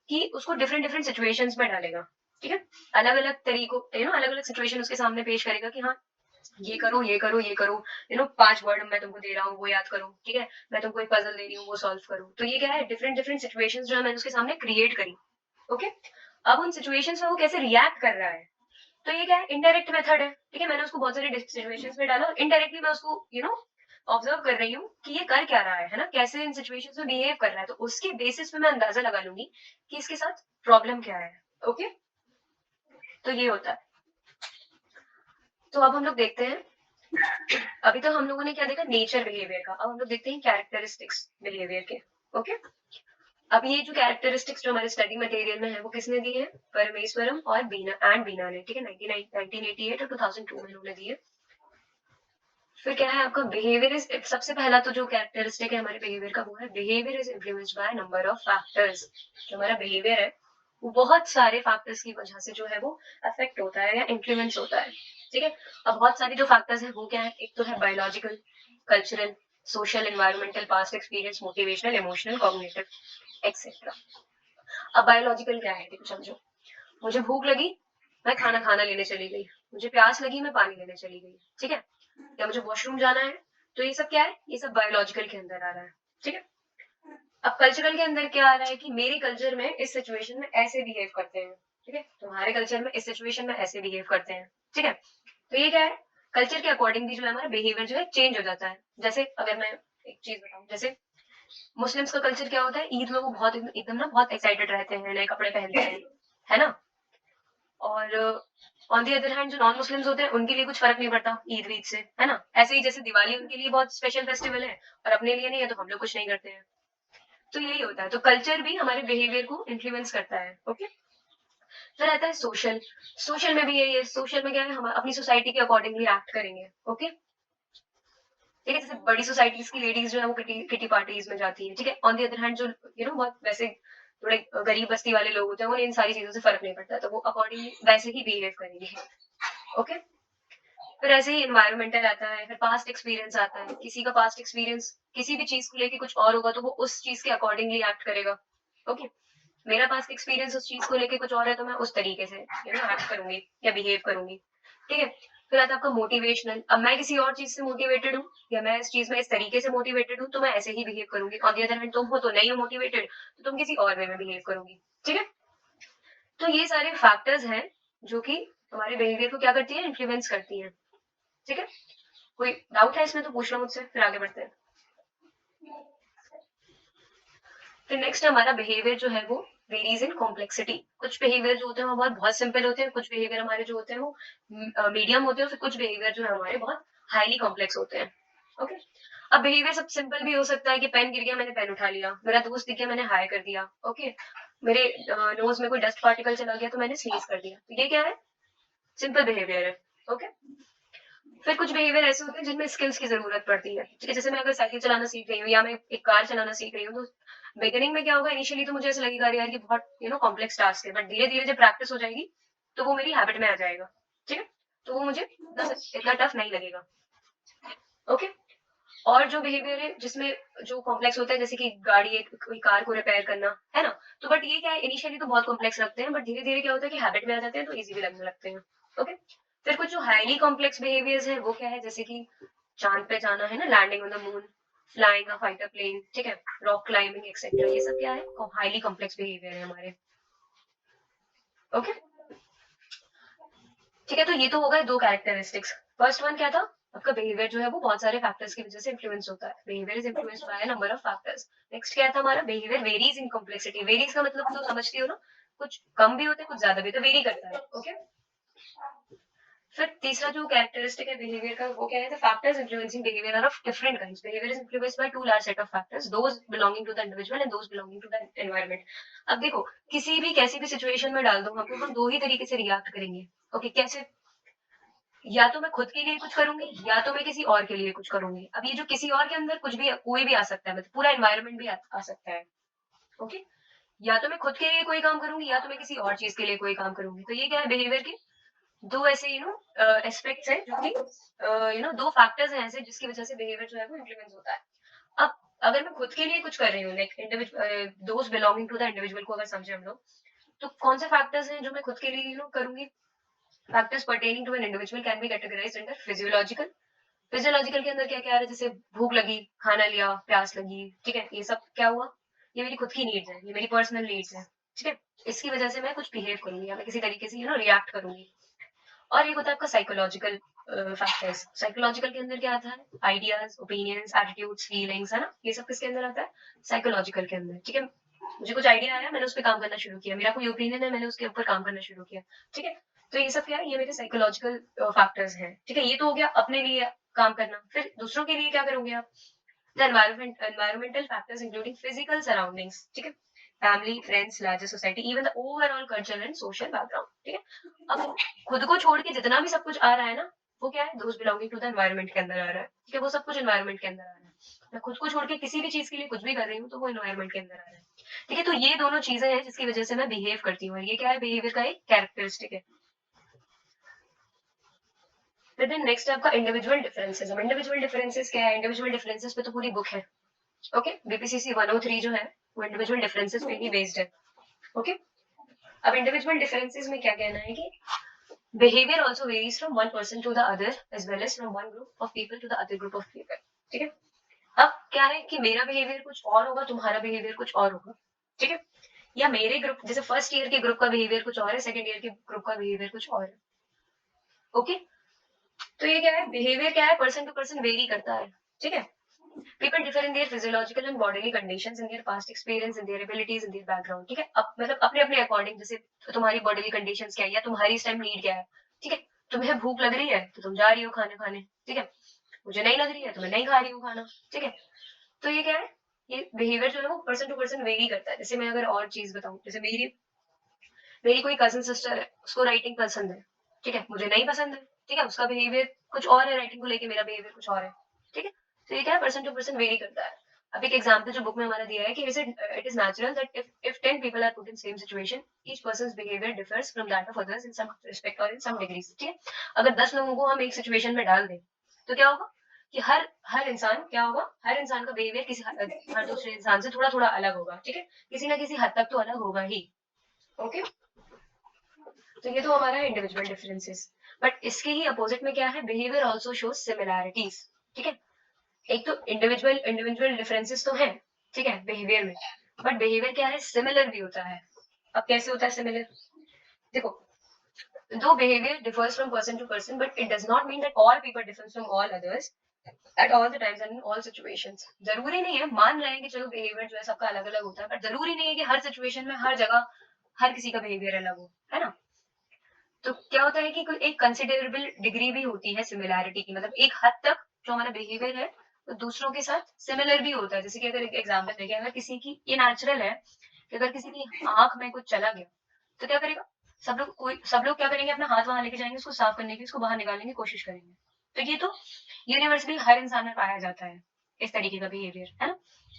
कि उसको डिफरेंट डिफरेंट सिचुएशंस में डालेगा। ठीक है, अलग अलग तरीकों अलग अलग सिचुएशन उसके सामने पेश करेगा कि हाँ ये करो ये करो ये करो, 5 वर्ड मैं तुमको दे रहा हूँ वो याद करो। ठीक है, मैं तुमको एक पजल दे रही हूँ वो सॉल्व करो। तो ये क्या है, डिफरेंट डिफरेंट सिचुएशंस जो है मैंने उसके सामने क्रिएट करी। ओके, अब उन सिचुएशंस में वो कैसे रिएक्ट कर रहा है, तो ये क्या है, इनडायरेक्ट मेथड है। ठीक है, मैंने उसको बहुत सारी सिचुएशंस में डाला, इनडायरेक्टली मैं उसको ऑब्जर्व कर रही हूँ कि ये कर क्या रहा है ना, कैसे इन सिचुएशंस में बिहेव कर रहा है। तो उसके बेसिस पे मैं अंदाजा लगा लूंगी कि इसके साथ प्रॉब्लम क्या है। ओके, तो ये होता है। तो अब हम लोग देखते हैं, अभी तो हम लोगों ने क्या देखा, नेचर बिहेवियर का। अब हम लोग देखते हैं कैरेक्टरिस्टिक्स बिहेवियर के। ओके, अब ये जो कैरेक्टरिस्टिक्स जो हमारे स्टडी मटेरियल में है वो किसने दी है, परमेश्वरम और बीना ने। ठीक है, 1988 और 2002 में इन्होंने दी है। फिर क्या है आपका बिहेवियर इज, सबसे पहला तो जो कैरेक्टरिस्टिक है हमारे बिहेवियर का वो है behaviour is influenced by number of factors. जो हमारा बिहेवियर है वो बहुत सारे फैक्टर्स की वजह से जो है वो अफेक्ट होता है या इन्फ्लुएंस होता है। ठीक है, अब बहुत सारे जो फैक्टर्स है वो क्या है, एक तो है biological, cultural, social, environmental, past experience, motivational, emotional, cognitive etcetera. अब बायोलॉजिकल क्या है, देखो समझो, मुझे भूख लगी मैं खाना खाना लेने चली गई, मुझे प्यास लगी मैं पानी लेने चली गई। ठीक है, या मुझे वॉशरूम जाना है, तो ये सब क्या है, ये सब बायोलॉजिकल के अंदर आ रहा है। ठीक है, अब कल्चरल के अंदर क्या आ रहा है कि मेरे कल्चर में इस सिचुएशन में ऐसे बिहेव करते हैं। ठीक है, तुम्हारे कल्चर में इस सिचुएशन में ऐसे बिहेव करते हैं। ठीक है, तो ये क्या है, कल्चर के अकॉर्डिंग भी जो है हमारा बिहेवियर जो है चेंज हो जाता है। जैसे अगर मैं एक चीज बताऊं, जैसे मुस्लिम्स का कल्चर क्या होता है, ईद में वो बहुत एकदम ना बहुत एक्साइटेड रहते हैं, नए कपड़े पहनते हैं, है ना। और ऑन दी अदर हैंड जो नॉन मुस्लिम्स होते हैं उनके लिए कुछ फर्क नहीं पड़ता ईद वीद से, है ना। ऐसे ही जैसे दिवाली उनके लिए बहुत स्पेशल फेस्टिवल है और अपने लिए नहीं है, तो हम लोग कुछ नहीं करते हैं। तो यही होता है, तो कल्चर भी हमारे बिहेवियर को इन्फ्लुएंस करता है। ओके, फिर आता है सोशल। सोशल में भी यही है, सोशल में क्या है, हम अपनी सोसाइटी के अकॉर्डिंगली एक्ट करेंगे। ओके, ठीक है, जैसे बड़ी सोसाइटीज की लेडीज जो है वो किटी किटी पार्टीज में जाती है। ठीक है, ऑन दी अदर हैंड जो बहुत वैसे थोड़े गरीब बस्ती वाले लोग होते हैं उन्हें इन सारी चीजों से फर्क नहीं पड़ता, तो वो अकॉर्डिंगली वैसे ही बिहेव करेंगे। ओके, फिर ऐसे ही एनवायरमेंटल आता है, फिर पास्ट एक्सपीरियंस आता है। किसी का पास्ट एक्सपीरियंस किसी भी चीज को लेके कुछ और होगा तो वो उस चीज के अकॉर्डिंगली एक्ट करेगा। ओके, मेरा पास्ट एक्सपीरियंस उस चीज को लेके कुछ और है तो मैं उस तरीके से एक्ट करूंगी या बिहेव करूंगी। ठीक है, फिर आता है आपका मोटिवेशनल। अब मैं किसी और चीज से मोटिवेटेड हूँ या मैं इस चीज में इस तरीके से मोटिवेटेड हूँ तो मैं ऐसे ही बिहेव करूंगी। ऑन दी अदर हैंड तुम हो तो नहीं हो मोटिवेटेड, तो तुम किसी और वे में बिहेव करोगी। ठीक है, तो ये सारे फैक्टर्स हैं जो कि हमारे बिहेवियर को क्या करती है, इन्फ्लुएंस करती है। ठीक है, कोई डाउट है इसमें तो पूछ लो मुझसे, फिर आगे बढ़ते हैं। फिर नेक्स्ट हमारा बिहेवियर जो है वो वेरीज इन कॉम्प्लेक्सिटी। कुछ बिहेवियर जो होते हैं वो बहुत सिंपल होते हैं, कुछ बिहेवियर हमारे जो होते हैं वो मीडियम होते हैं, फिर कुछ बिहेवियर जो है हमारे बहुत हाईली कॉम्प्लेक्स होते हैं। ओके, अब बिहेवियर सब सिंपल भी हो सकता है कि पेन गिर गया मैंने पेन उठा लिया, मेरा दोस्त दिख गया मैंने हाय कर दिया। ओके, मेरे नोज में कोई डस्ट पार्टिकल चला गया तो मैंने स्नीज कर दिया, तो ये क्या है, सिंपल बिहेवियर है। ओके, फिर कुछ बिहेवियर ऐसे होते हैं जिनमें स्किल्स की जरूरत पड़ती है। ठीक है, जैसे मैं अगर साइकिल चलाना सीख रही हूँ या मैं एक कार चलाना सीख रही हूँ, तो बिगिनिंग में क्या होगा, इनिशियली तो मुझे ऐसा लगेगा अरे यार ये बहुत कॉम्प्लेक्स टास्क है, बट धीरे धीरे जब प्रैक्टिस हो जाएगी तो वो मेरी हैबिट में आ जाएगा। ठीक है, तो वो मुझे इतना टफ नहीं लगेगा। ओके, और जो बिहेवियर है जिसमें जो कॉम्प्लेक्स होता है, जैसे कि गाड़ी एक कोई कार को रिपेयर करना, है ना, तो बट ये क्या है, इनिशियली तो बहुत कॉम्प्लेक्स लगते हैं, बट धीरे धीरे क्या होता है कि हैबिट में आ जाते हैं तो इजी भी लगने लगते हैं। ओके, फिर कुछ जो हाईली कॉम्प्लेक्स बिहेवियर्स है वो क्या है, जैसे कि चांद पे जाना, है ना, landing on the moon, flying a fighter plane, ठीक है, रॉक क्लाइंबिंग एक्सेट्रा, ये सब क्या है, हाईली कॉम्प्लेक्स बिहेवियर है हमारे। ओके, ठीक है, तो ये तो हो गए दो कैरेक्टरिस्टिक्स। फर्स्ट वन क्या था, आपका बिहेवियर जो है वो बहुत सारे फैक्टर्स की वजह से इन्फ्लुएंस होता है, behaviour is influenced by number of factors. Next क्या था हमारा, behaviour varies in complexity. Varies का मतलब तो समझती हो ना, कुछ कम भी होते हैं कुछ ज्यादा भी, तो वेरी करता है। ओके, फिर तीसरा जो कैरेक्टरिस्टिक है बिहेवियर का वो क्या है, factors influencing behaviour are of different kinds. Behaviour is influenced by two large set of factors, those belonging to the individual and those belonging to the environment. अब देखो, किसी भी कैसी भी सिचुएशन में डाल दो हमको, हम दो ही तरीके से रिएक्ट करेंगे। ओके, कैसे, या तो मैं खुद के लिए कुछ करूंगी या तो मैं किसी और के लिए कुछ करूंगी। अब ये जो किसी और के अंदर कुछ भी कोई भी आ सकता है, मतलब पूरा एनवायरनमेंट भी आ सकता है। ओके, या तो मैं खुद के लिए कोई काम करूंगी या तो मैं किसी और चीज के लिए कोई काम करूंगी। तो ये क्या है, बिहेवियर के दो ऐसे एस्पेक्ट्स हैं जो कि दो फैक्टर्स हैं ऐसे जिसकी वजह से बिहेवियर जो है वो इम्प्लीमेंट होता है। अब अगर मैं खुद के लिए कुछ कर रही हूँ, like individual those belonging to the individual को अगर समझे हम लोग, तो कौन से फैक्टर्स हैं जो मैं खुद के लिए करूंगी? Factors pertaining to an individual can be categorised under physiological. Physiological के अंदर क्या क्या आ रहा है? जैसे भूख लगी, खाना लिया, प्यास लगी, ठीक है, ये सब क्या हुआ? ये मेरी खुद की नीड्स है, ये मेरी पर्सनल नीड्स है, ठीक है। इसकी वजह से मैं कुछ बिहेव करूंगी या मैं किसी तरीके से रिएक्ट करूंगी। और एक होता है आपका साइकोलॉजिकल फैक्टर्स। साइकोलॉजिकल के अंदर क्या आता है? आइडियाज, ओपिनियंस, एटीट्यूड्स, फीलिंग्स, है ना, ये सब किसके अंदर आता है? साइकोलॉजिकल के अंदर, ठीक है। मुझे कुछ आइडिया आया, मैंने उस पर काम करना शुरू किया, मेरा कोई ओपिनियन है, मैंने उसके ऊपर काम करना शुरू किया, ठीक है। तो ये सब क्या है? ये मेरे साइकोलॉजिकल फैक्टर्स हैं, ठीक है। ये तो हो गया अपने लिए काम करना। फिर दूसरों के लिए क्या करोगे आप? The environmental factors including physical surroundings, ठीक है, family, friends, larger society, even the overall cultural and social background, ठीक है। अब खुद को छोड़ के जितना भी सब कुछ आ रहा है ना, वो क्या है? Those belonging to the environment के अंदर आ रहा है, ठीक है। वो सब कुछ एनवायरमेंट के अंदर आ रहा है। मैं खुद को छोड़ के किसी भी चीज के लिए कुछ भी कर रही हूँ तो वो एनवायरमेंट के अंदर आ रहा है, ठीक है। तो ये दोनों चीजें हैं जिसकी वजह से मैं बिहेव करती हूँ, और ये क्या है? बिहेवियर का एक कैरेक्टरिस्टिक है। फिर देन नेक्स्ट है आपका इंडिविजुअल डिफरेंसेस। अब इंडिविजुअल डिफरेंसेस क्या है? इंडिविजुअल डिफरेंसेस पे तो पूरी बुक है, ओके। बीपीसीसी 103 जो है वो इंडिविजुअल डिफरेंसेस पे ही बेस्ड है, ओके। अब इंडिविजुअल डिफरेंसेस में क्या कहना है कि behaviour also varies from one person to the other as well as from one group of people to the other group of people, ठीक है। अब क्या है कि मेरा बिहेवियर कुछ और होगा, तुम्हारा बिहेवियर कुछ और होगा, ठीक है। या मेरे ग्रुप, जैसे फर्स्ट ईयर के ग्रुप का बिहेवियर कुछ और है, सेकंड ईयर के ग्रुप का बिहेवियर कुछ और है, ओके। तो ये क्या है? बिहेवियर क्या है? पर्सन टू पर्सन वेरी करता है, ठीक है। People differ in their physiological and bodily conditions, in their past experience, in their abilities, in their background, ठीक है। अब मतलब अपने अपने अकॉर्डिंग, जैसे तुम्हारी बॉडीली कंडीशंस क्या है या तुम्हारी इस टाइम नीड क्या है, ठीक है। तुम्हें भूख लग रही है तो तुम जा रही हो खाना खाने, ठीक है। मुझे नहीं लग रही है तो मैं नहीं खा रही हूँ खाना, ठीक है। तो ये क्या है? ये बिहेवियर जो है वो पर्सन टू पर्सन वेरी करता है। जैसे मैं अगर और चीज बताऊं, जैसे मेरी मेरी कोई कजन सिस्टर है, उसको राइटिंग पसंद है, ठीक है, मुझे नहीं पसंद है, ठीक है। उसका बिहेवियर कुछ और है राइटिंग को लेके, मेरा बिहेवियर कुछ और है, ठीक है। तो ये क्या है? पर्सन टू पर्सन वेरी करता है। अब एक एग्जांपल जो बुक में हमारा दिया है कि it is natural that if 10 people are put in same situation, each person's behavior differs from that of others in some respect or in some degrees, ठीक है। अगर 10 लोगों को हम एक सिचुएशन में डाल दें तो क्या होगा कि हर हर इंसान क्या होगा? हर इंसान का बिहेवियर किसी हर दूसरे इंसान से थोड़ा थोड़ा अलग होगा, ठीक है। किसी ना किसी हद तक तो अलग होगा ही, ओके। तो ये तो हमारा है इंडिविजुअल डिफरेंसेस। बट इसके ही अपोजिट में क्या है? बिहेवियर आल्सो शोज सिमिलैरिटीज, ठीक है। एक तो इंडिविजुअल इंडिविजुअल डिफरेंसेस तो है, ठीक है, बिहेवियर में। बट बिहेवियर क्या है? सिमिलर भी होता है। अब कैसे होता है सिमिलर? देखो, दो behaviour differs from person to person, but it does not mean that all people differ from all others at all the times and in all situations. जरूरी नहीं है, मान रहे हैं कि चलो बिहेवियर जो है सबका अलग अलग होता है, बट जरूरी नहीं है कि हर सिचुएशन में हर जगह हर किसी का बिहेवियर अलग हो, है ना। तो क्या होता है कि कोई एक कंसिडरेबल डिग्री भी होती है सिमिलैरिटी की, मतलब एक हद तक जो हमारा बिहेवियर है वो दूसरों के साथ सिमिलर भी होता है। जैसे कि अगर एक एग्जांपल देखें, अगर किसी की ये नेचुरल है कि अगर किसी की आंख में कुछ चला गया तो क्या करेगा? सब लोग क्या करेंगे? अपना हाथ वहां लेके जाएंगे, उसको साफ करने की, उसको बाहर निकालने की कोशिश करेंगे। तो ये तो यूनिवर्सली हर इंसान में पाया जाता है इस तरीके का बिहेवियर, है ना।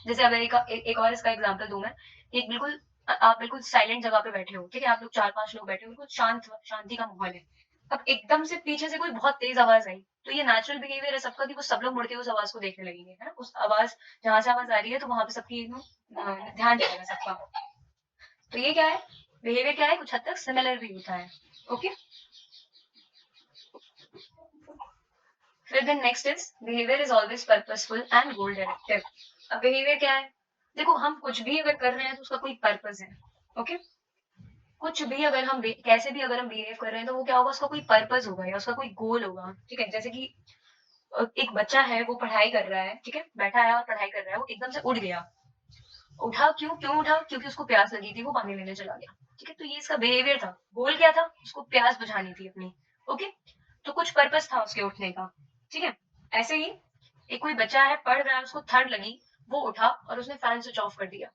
जैसे अगर एक और इसका एग्जाम्पल दूं मैं, एक बिल्कुल आप बिल्कुल साइलेंट जगह पे बैठे हो, ठीक है, आप लोग 4-5 लोग बैठे हो, बिल्कुल शांति का माहौल है। अब एकदम से पीछे से कोई बहुत तेज आवाज आई, तो ये नेचुरल बिहेवियर है सबका कि वो सब लोग मुड़ के उस आवाज को देखने लगेंगे, है ना। उस आवाज, जहां से आवाज आ रही है तो वहां पे सबकी ध्यान जाएगा सबका। तो ये क्या है? बिहेवियर क्या है? कुछ हद तक सिमिलर भी होता है, ओके। फिर then next is behaviour is always purposeful and goal directive. अब बिहेवियर क्या है? देखो, हम कुछ भी अगर कर रहे हैं तो उसका कोई पर्पस है, ओके। कुछ भी अगर हम कैसे भी अगर हम बिहेव कर रहे हैं तो वो क्या होगा? उसका कोई पर्पस होगा या उसका कोई गोल होगा, ठीक है। जैसे कि एक बच्चा है, वो पढ़ाई कर रहा है, ठीक है, बैठा है और पढ़ाई कर रहा है, वो एकदम से उठ गया। उठा क्यों? क्यों उठा? क्योंकि उसको प्यास लगी थी, वो पानी लेने चला गया, ठीक है। तो ये इसका बिहेवियर था। गोल क्या था? उसको प्यास बुझानी थी अपनी, ओके। तो कुछ पर्पस था उसके उठने का, ठीक है। ऐसे ही एक कोई बच्चा है, पढ़ रहा है, उसको ठंड लगी, वो उठा और उसने फैन स्विच ऑफ कर दिया,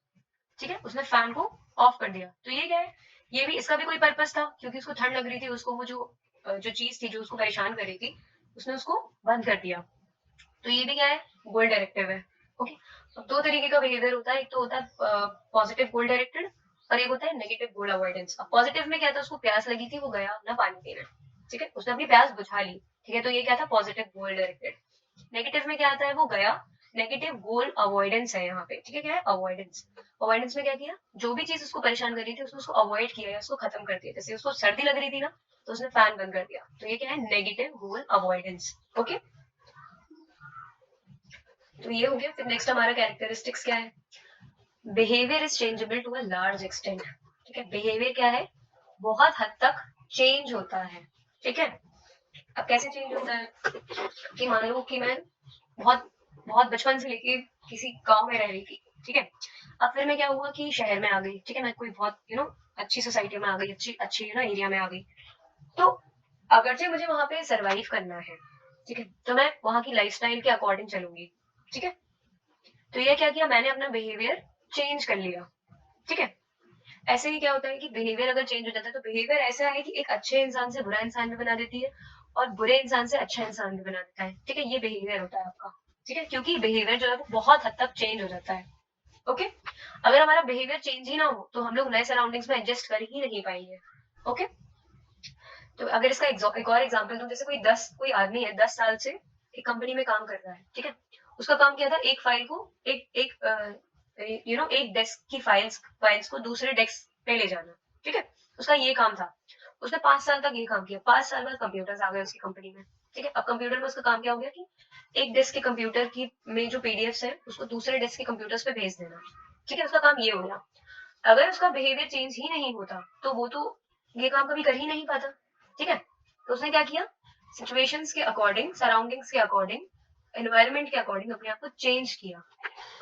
ठीक है, उसने फैन को ऑफ कर दिया। तो ये क्या है? ये भी, इसका भी कोई पर्पस था, क्योंकि उसको ठंड लग रही थी, उसको वो जो चीज थी जो उसको परेशान कर रही थी, उसने उसको बंद कर दिया। तो ये भी क्या है? गोल डायरेक्टिव है, ओके। अब दो तरीके का बिहेवियर होता है, एक तो होता है पॉजिटिव गोल डायरेक्टेड और एक होता है नेगेटिव गोल अवॉइडेंस। अब पॉजिटिव में क्या था? उसको प्यास लगी थी, वो गया अपना पानी पीने, ठीक है, उसने अपनी प्यास बुझा ली, ठीक है, तो ये क्या था? पॉजिटिव गोल डायरेक्टेड। नेगेटिव में क्या आता है? वो गया नेगेटिव गोल अवॉइडेंस है यहाँ पे, ठीक है। क्या है? अवॉइडेंस। अवॉइडेंस में क्या किया? जो भी चीज उसको परेशान कर रही थी उसने उसको अवॉइड किया या उसको खत्म कर दिया। जैसे उसको सर्दी लग रही थी ना, तो उसने फैन बंद कर दिया। तो ये क्या है? नेगेटिव गोल अवॉइडेंस। ओके, तो ये हो गया। फिर नेक्स्ट हमारा कैरेक्टरिस्टिक्स क्या है? Behaviour is changeable to a large extent, ठीक है। बिहेवियर क्या है? बहुत हद तक चेंज होता है, ठीक है। अब कैसे चेंज होता है? कि मान लो कि मैं बहुत बहुत बचपन से लेके किसी गांव में रह रही थी, ठीक है। अब फिर मैं क्या हुआ कि शहर में आ गई, ठीक है। मैं कोई बहुत अच्छी सोसाइटी में आ गई, अच्छी अच्छी एरिया में आ गई। तो अगरचे मुझे वहां पे सरवाइव करना है, ठीक है, तो मैं वहां की लाइफस्टाइल के अकॉर्डिंग चलूंगी, ठीक है। तो ये क्या किया मैंने? अपना बिहेवियर चेंज कर लिया, ठीक है। ऐसे ही क्या होता है कि बिहेवियर अगर चेंज हो जाता है तो बिहेवियर ऐसा है कि एक अच्छे इंसान से बुरा इंसान भी बना देती है और बुरे इंसान से अच्छा इंसान भी बना देता है, ठीक है। ये बिहेवियर होता है आपका, ठीक है, क्योंकि बिहेवियर जो है वो बहुत हद तक चेंज हो जाता है। ओके, अगर हमारा बिहेवियर चेंज ही ना हो तो हम लोग नए सराउंडिंग्स में एडजस्ट कर ही नहीं पाएंगे। ओके, तो अगर इसका एक और एग्जांपल दूं, जैसे कोई आदमी है 10 साल से एक कंपनी में काम कर रहा है, ठीक है। उसका काम क्या था? एक फाइल को एक एक एक डेस्क की फाइल्स को दूसरे डेस्क पे ले जाना, ठीक है। उसका ये काम था। उसने 5 साल तक ये काम किया। 5 साल बाद कंप्यूटर्स आ गए उसकी कंपनी में, ठीक है। अब कंप्यूटर में उसका काम क्या हो गया कि एक डेस्क के कंप्यूटर की में जो पीडीएफ है उसको दूसरे डेस्क के कंप्यूटर्स पे भेज देना, ठीक है। उसका काम ये हो गया। अगर उसका बिहेवियर चेंज ही नहीं होता तो वो तो ये काम कभी कर ही नहीं पाता, ठीक है। तो उसने क्या किया? सिचुएशंस के अकॉर्डिंग, सराउंडिंग्स के अकॉर्डिंग, एनवायरनमेंट के अकॉर्डिंग अपने आप को चेंज किया,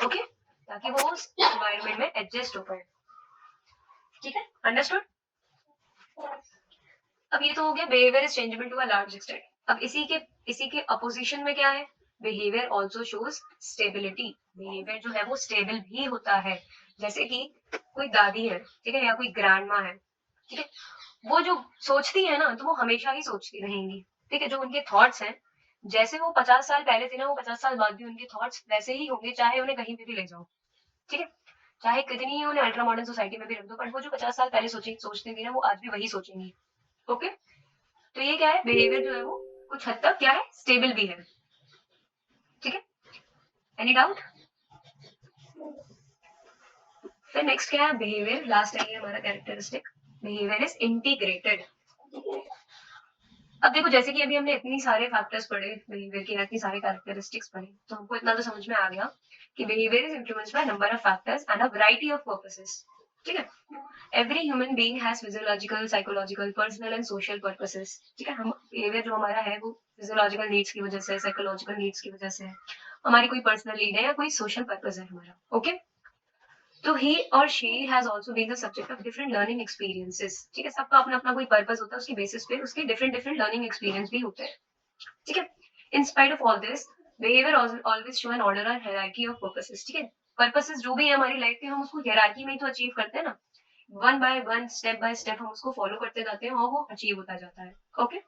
ओके, ताकि वो उस एनवायरनमेंट में एडजस्ट हो पाए, ठीक है। अंडरस्टूड? अब ये तो हो गया behaviour is changeable to a large extent. अब इसी के अपोजिशन में क्या है? Behaviour also shows stability. Behaviour जो है वो स्टेबल भी होता है। जैसे कि कोई दादी है, ठीक है, या कोई ग्रैंड माँ है, ठीक है। वो जो सोचती है ना तो वो हमेशा ही सोचती रहेंगी, ठीक है। जो उनके थॉट्स हैं, जैसे वो 50 साल पहले थे ना, वो 50 साल बाद भी उनके थॉट्स वैसे ही होंगे, चाहे उन्हें कहीं पे भी ले जाओ, ठीक है। चाहे कितनी ही उन्हें अल्ट्रा मॉडर्न सोसाइटी में भी रख दो, पर वो जो 50 साल पहले सोचती थी ना, वो आज भी वही सोचेंगी। ओके, तो ये क्या है? बिहेवियर जो है वो कुछ हद तक क्या है? स्टेबल भी है, ठीक है। Any doubt? फिर नेक्स्ट क्या है? बिहेवियर लास्ट है ये हमारा कैरेक्टरिस्टिक। Behaviour is integrated. अब देखो, जैसे कि अभी हमने इतनी सारे फैक्टर्स पढ़े बिहेवियर के, इतनी सारे कैरेक्टरिस्टिक्स पढ़े, तो हमको इतना तो समझ में आ गया कि behaviour is influenced by number of factors and a variety of purposes, ठीक है। Every human being has physiological, psychological, personal and social purposes, ठीक है। हम बिहेवियर जो हमारा है वो फिजियोलॉजिकल नीड्स की वजह से, साइकोलॉजिकल नीड्स की वजह से है, हमारी कोई पर्सनल नीड है या कोई सोशल पर्पस है हमारा, ओके। तो ही और she has also been the subject of different learning experiences, ठीक है। सबका अपना अपना कोई पर्पस होता है, उसकी बेसिस पे उसके डिफरेंट डिफरेंट लर्निंग एक्सपीरियंस भी होते हैं, ठीक है। In spite of all this, behaviour always show N order और हायरार्की ऑफ पर्पसेस, ठीक है। पर्पसेस जो भी है हमारी लाइफ के, हम उसको हायरार्की में ही तो अचीव करते हैं ना। One by one, step by step हम उसको फॉलो करते जाते हैं और वो अचीव होता जाता है, okay.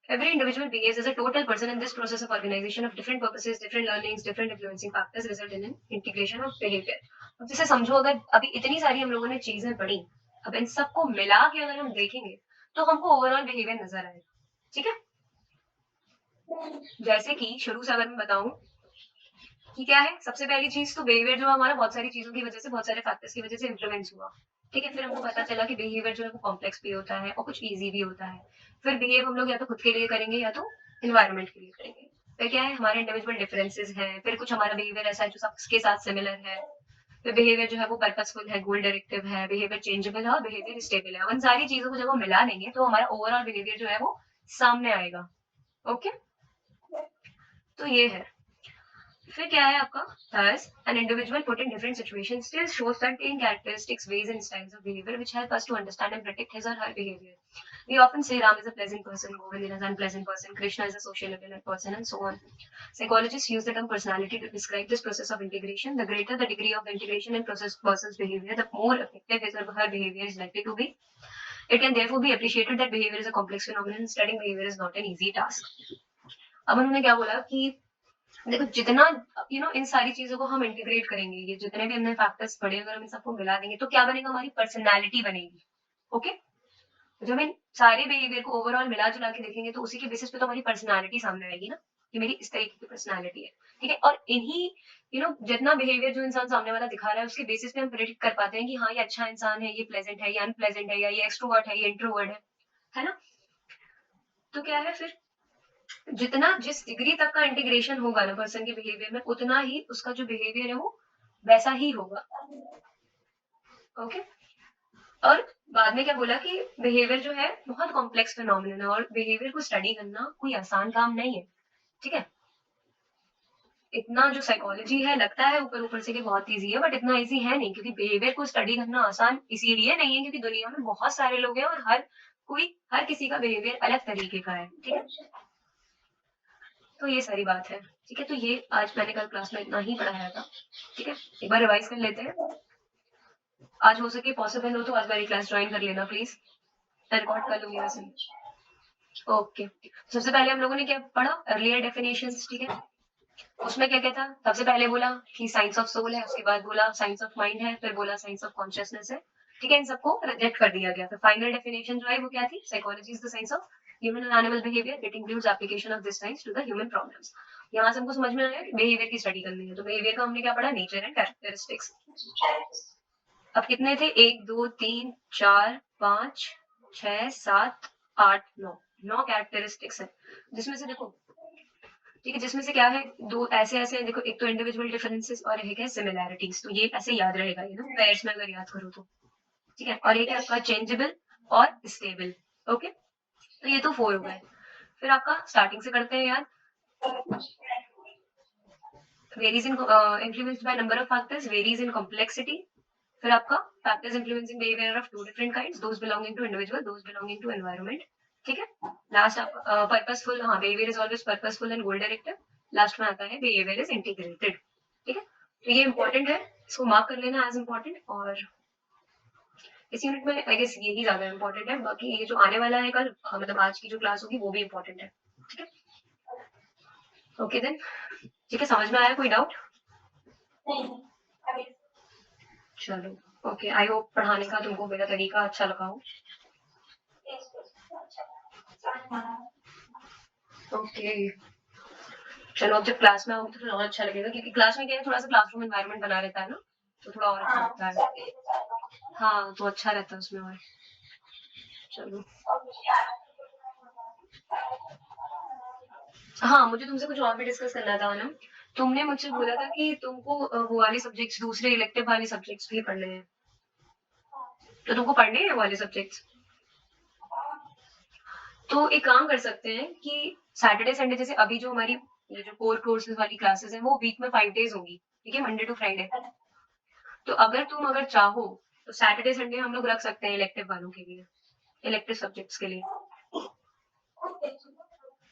Every individual behaves as a total person in this process of organization of different purposes, different learnings, different influencing factors result in an integration of behavior. अब जैसे समझो, अगर अभी इतनी सारी हम लोगों ने चीजें पढ़ी, अब इन सबको मिला के अगर हम देखेंगे तो हमको ओवरऑल बिहेवियर नजर आएगा, ठीक है। जैसे कि शुरू से अगर मैं बताऊं कि क्या है, सबसे पहली चीज तो बिहेवियर जो हमारा बहुत सारी चीजों की वजह से, बहुत सारे फैक्टर्स की वजह से इन्फ्लुएंस हुआ, ठीक है। फिर हमको पता चला कि बिहेवियर जो है वो कॉम्प्लेक्स भी होता है और कुछ इजी भी होता है। फिर बिहेव हम लोग या तो खुद के लिए करेंगे या तो इन्वायरमेंट के लिए करेंगे। फिर क्या है? हमारे इंडिविजुअल डिफरेंसेस हैं। फिर कुछ हमारा बिहेवियर ऐसा है जो सबके साथ सिमिलर है। फिर बिहेवियर जो है वो पर्पसफुल है, गोल डायरेक्टिव है, बिहेवियर चेंजेबल है और बिहेवियर स्टेबल है। उन सारी चीजों को जब हम मिला लेंगे तो हमारा ओवरऑल बिहेवियर जो है वो सामने आएगा, ओके। तो ये है। फिर क्या है आपका? Thus, an individual put in different situations still shows certain characteristics, ways, and styles of behavior which help us to understand and predict his or her behavior. We often say Ram is a pleasant person, Govind is an unpleasant person, Krishna is a sociable person, and so on. Psychologists use the term personality to describe this process of integration. The greater the degree of the integration in person's behavior, the more effective his or her behavior is likely to be. It can therefore be appreciated that behavior is a complex phenomenon. Studying behavior is not an easy task. अब उन्होंने क्या बोला कि देखो, जितना इन सारी चीजों को हम इंटीग्रेट करेंगे, ये जितने भी हमने फैक्टर्स पढ़े, अगर हम इन सबको मिला देंगे तो क्या बनेगा? हमारी पर्सनैलिटी बनेगी, ओके। जब हम इन सारे बिहेवियर को ओवरऑल मिला जुला के देखेंगे तो उसी के बेसिस पे तो हमारी पर्सनैलिटी सामने आएगी ना। कि मेरी इस तरीके की पर्सनालिटी है, ठीक है। और इन्हीं जितना बिहेवियर जो इंसान सामने वाला दिखा रहा है उसके बेसिस पे हम प्रेडिक्ट कर पाते हैं कि हाँ ये अच्छा इंसान है, ये प्लेजेंट है, ये अनप्लेजेंट है, या ये एक्सट्रोवर्ट है, ये इंट्रोवर्ट है ना। तो क्या है फिर, जितना जिस डिग्री तक का इंटीग्रेशन होगा ना पर्सन के बिहेवियर में, उतना ही उसका जो बिहेवियर है वो वैसा ही होगा। ओके। और बाद में क्या बोला कि बिहेवियर जो है बहुत कॉम्प्लेक्स फिनोमिनन है और बिहेवियर को स्टडी करना कोई आसान काम नहीं है, ठीक है। इतना जो साइकोलॉजी है लगता है ऊपर ऊपर से कि बहुत इजी है, बट इतना इजी है नहीं, क्योंकि बिहेवियर को स्टडी करना आसान इसीलिए नहीं है क्योंकि दुनिया में बहुत सारे लोग हैं और हर किसी का बिहेवियर अलग तरीके का है, ठीक है। तो ये सारी बात है, ठीक है। तो ये आज मैंने कल क्लास में इतना ही पढ़ाया था, ठीक है। एक बार रिवाइज कर लेते हैं। आज हो सके पॉसिबल हो तो आज मेरी क्लास ज्वाइन कर लेना प्लीज, मैं रिकॉर्ड कर लूंगी वैसे। ओके, सबसे पहले हम लोगों ने क्या पढ़ा, अर्लियर डेफिनेशंस, ठीक है। उसमें क्या क्या था, सबसे पहले बोला कि साइंस ऑफ सोल है, उसके बाद बोला साइंस ऑफ माइंड है, फिर बोला साइंस ऑफ कॉन्शियसनेस है, ठीक है। इन सबको रिजेक्ट कर दिया गया। फिर फाइनल डेफिनेशन जो है वो क्या थी, psychology is the science of human and animal behaviour, it includes application of this science to the human problems. यहाँ से हमको समझ में आया कि बिहेवियर की स्टडी करनी है, तो बिहेवियर का हमने क्या पढ़ा, नेचर एंड कैरेक्टरिस्टिक्स। अब कितने थे, 1 2 3 4 5 6 7 8 9 कैरेक्टरिस्टिक्स है, जिसमें से देखो, ठीक है, जिसमें से क्या है, दो ऐसे ऐसे हैं देखो, एक तो इंडिविजुअल डिफरेंसेस और एक है सिमिलैरिटीज। तो ये ऐसे याद रहेगा, ये ना पेयर्स में अगर याद करो तो, ठीक है। और एक है आपका चेंजेबल और स्टेबल। ओके, तो ये तो 4 हो गए। फिर आपका स्टार्टिंग से करते हैं याद, varies in influenced by number of factors, varies in complexity. फिर आपका factors influencing behaviour of 2 different kinds, those belonging to individual, those belonging to environment, ठीक है। लास्ट आप पर्पसफुल, हाँ behaviour is always purposeful and goal directed. Last में आता है behaviour is integrated, ठीक है। तो ये इंपॉर्टेंट है, इसको मार्क कर लेना एज इंपॉर्टेंट। और इस यूनिट में आई गेस यही ज्यादा इंपॉर्टेंट है, बाकी ये जो आने वाला है कल, मतलब आज की जो क्लास होगी वो भी इंपॉर्टेंट है, ठीक है। ओके देन, ठीक है, समझ में आया, कोई डाउट? चलो, ओके, आई होप पढ़ाने का तुमको मेरा तरीका अच्छा लगा हो। ओके, चलो अब जब क्लास में आओगे तो थोड़ा और अच्छा लगेगा, क्योंकि क्लास में क्या है, थोड़ा सा क्लासरूम एनवायरनमेंट बना रहता है ना, तो थोड़ा और अच्छा लगता है। हाँ, तो अच्छा रहता है उसमें और। चलो, हाँ, मुझे तुमसे कुछ और भी डिस्कस करना था ना। तुमने मुझसे बोला था कि तुमको वो वाले सब्जेक्ट्स, दूसरे इलेक्टिव वाले सब्जेक्ट्स भी पढ़ने हैं, तो तुमको पढ़ने हैं वो वाले सब्जेक्ट्स। तो एक काम कर सकते हैं कि सैटरडे संडे, जैसे अभी जो हमारी ये जो कोर कोर्सेज वाली क्लासेस हैं वो वीक में 5 डेज होंगी, ठीक है, मंडे टू फ्राइडे। तो अगर चाहो तो सैटरडे संडे हम लोग रख सकते हैं इलेक्टिव वालों के लिए, इलेक्टिव सब्जेक्ट्स के लिए,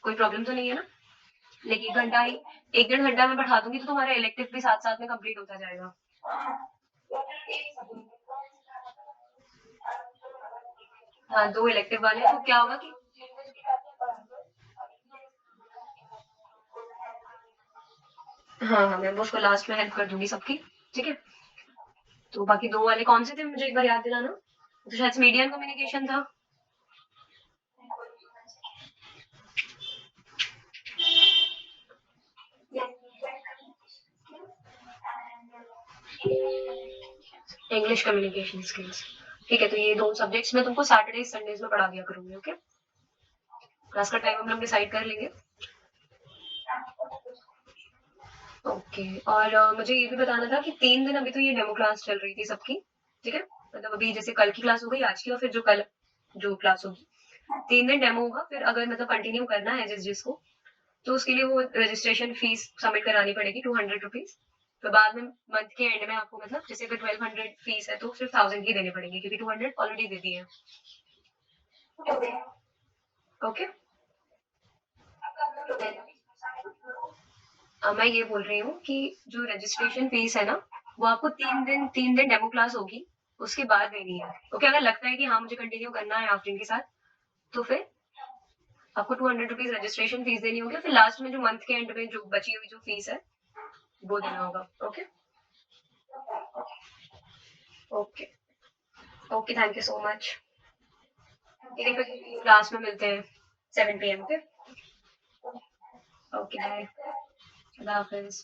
कोई प्रॉब्लम तो नहीं है ना। लेकिन एक डेढ़ घंटा मैं बढ़ा दूंगी तो तुम्हारा इलेक्टिव भी साथ साथ में कंप्लीट होता जाएगा। हाँ, 2 इलेक्टिव वाले, तो क्या होगा कि हाँ हाँ, मैं उसको लास्ट में हेल्प कर दूंगी सबकी, ठीक है। तो बाकी 2 वाले कौन से थे, मुझे एक बार याद दिलाना। तो शायद मीडियम कम्युनिकेशन था। इंग्लिश कम्युनिकेशन स्किल्स, ठीक है। तो ये 2 सब्जेक्ट्स में तुमको सैटरडे संडेज में पढ़ा दिया करूंगी, ओके। क्लास का टाइम हम लोग डिसाइड कर लेंगे। ओके, और मुझे ये भी बताना था कि 3 दिन अभी तो ये डेमो क्लास चल रही थी सबकी, ठीक है। मतलब अभी जैसे कल की क्लास हो गई आज की, और फिर जो क्लास होगी 3 दिन डेमो होगा। फिर अगर मतलब कंटिन्यू करना है जिसको, तो उसके लिए वो रजिस्ट्रेशन फीस सबमिट करानी पड़ेगी, 200 रुपीज। तो बाद में मंथ के एंड में आपको, मतलब जैसे अगर 1200 फीस है तो सिर्फ 1000 की देनी पड़ेगी, क्योंकि 200 ऑलरेडी दे दी है, ओके। मैं ये बोल रही हूँ कि जो रजिस्ट्रेशन फीस है ना, वो आपको 3 दिन डेमो क्लास होगी, उसके बाद देनी है, ओके। अगर लगता है कि हाँ मुझे कंटिन्यू करना है आफ्टरिन के साथ, तो फिर आपको 200 रुपीज रजिस्ट्रेशन फीस देनी होगी, फिर लास्ट में जो मंथ के एंड में जो बची हुई जो फीस है वो देना होगा, okay. Okay, okay, thank you so much. ठीक है, फिर क्लास में मिलते हैं 7 PM, ओके। Okay bye. खुदा हाफ़िज़।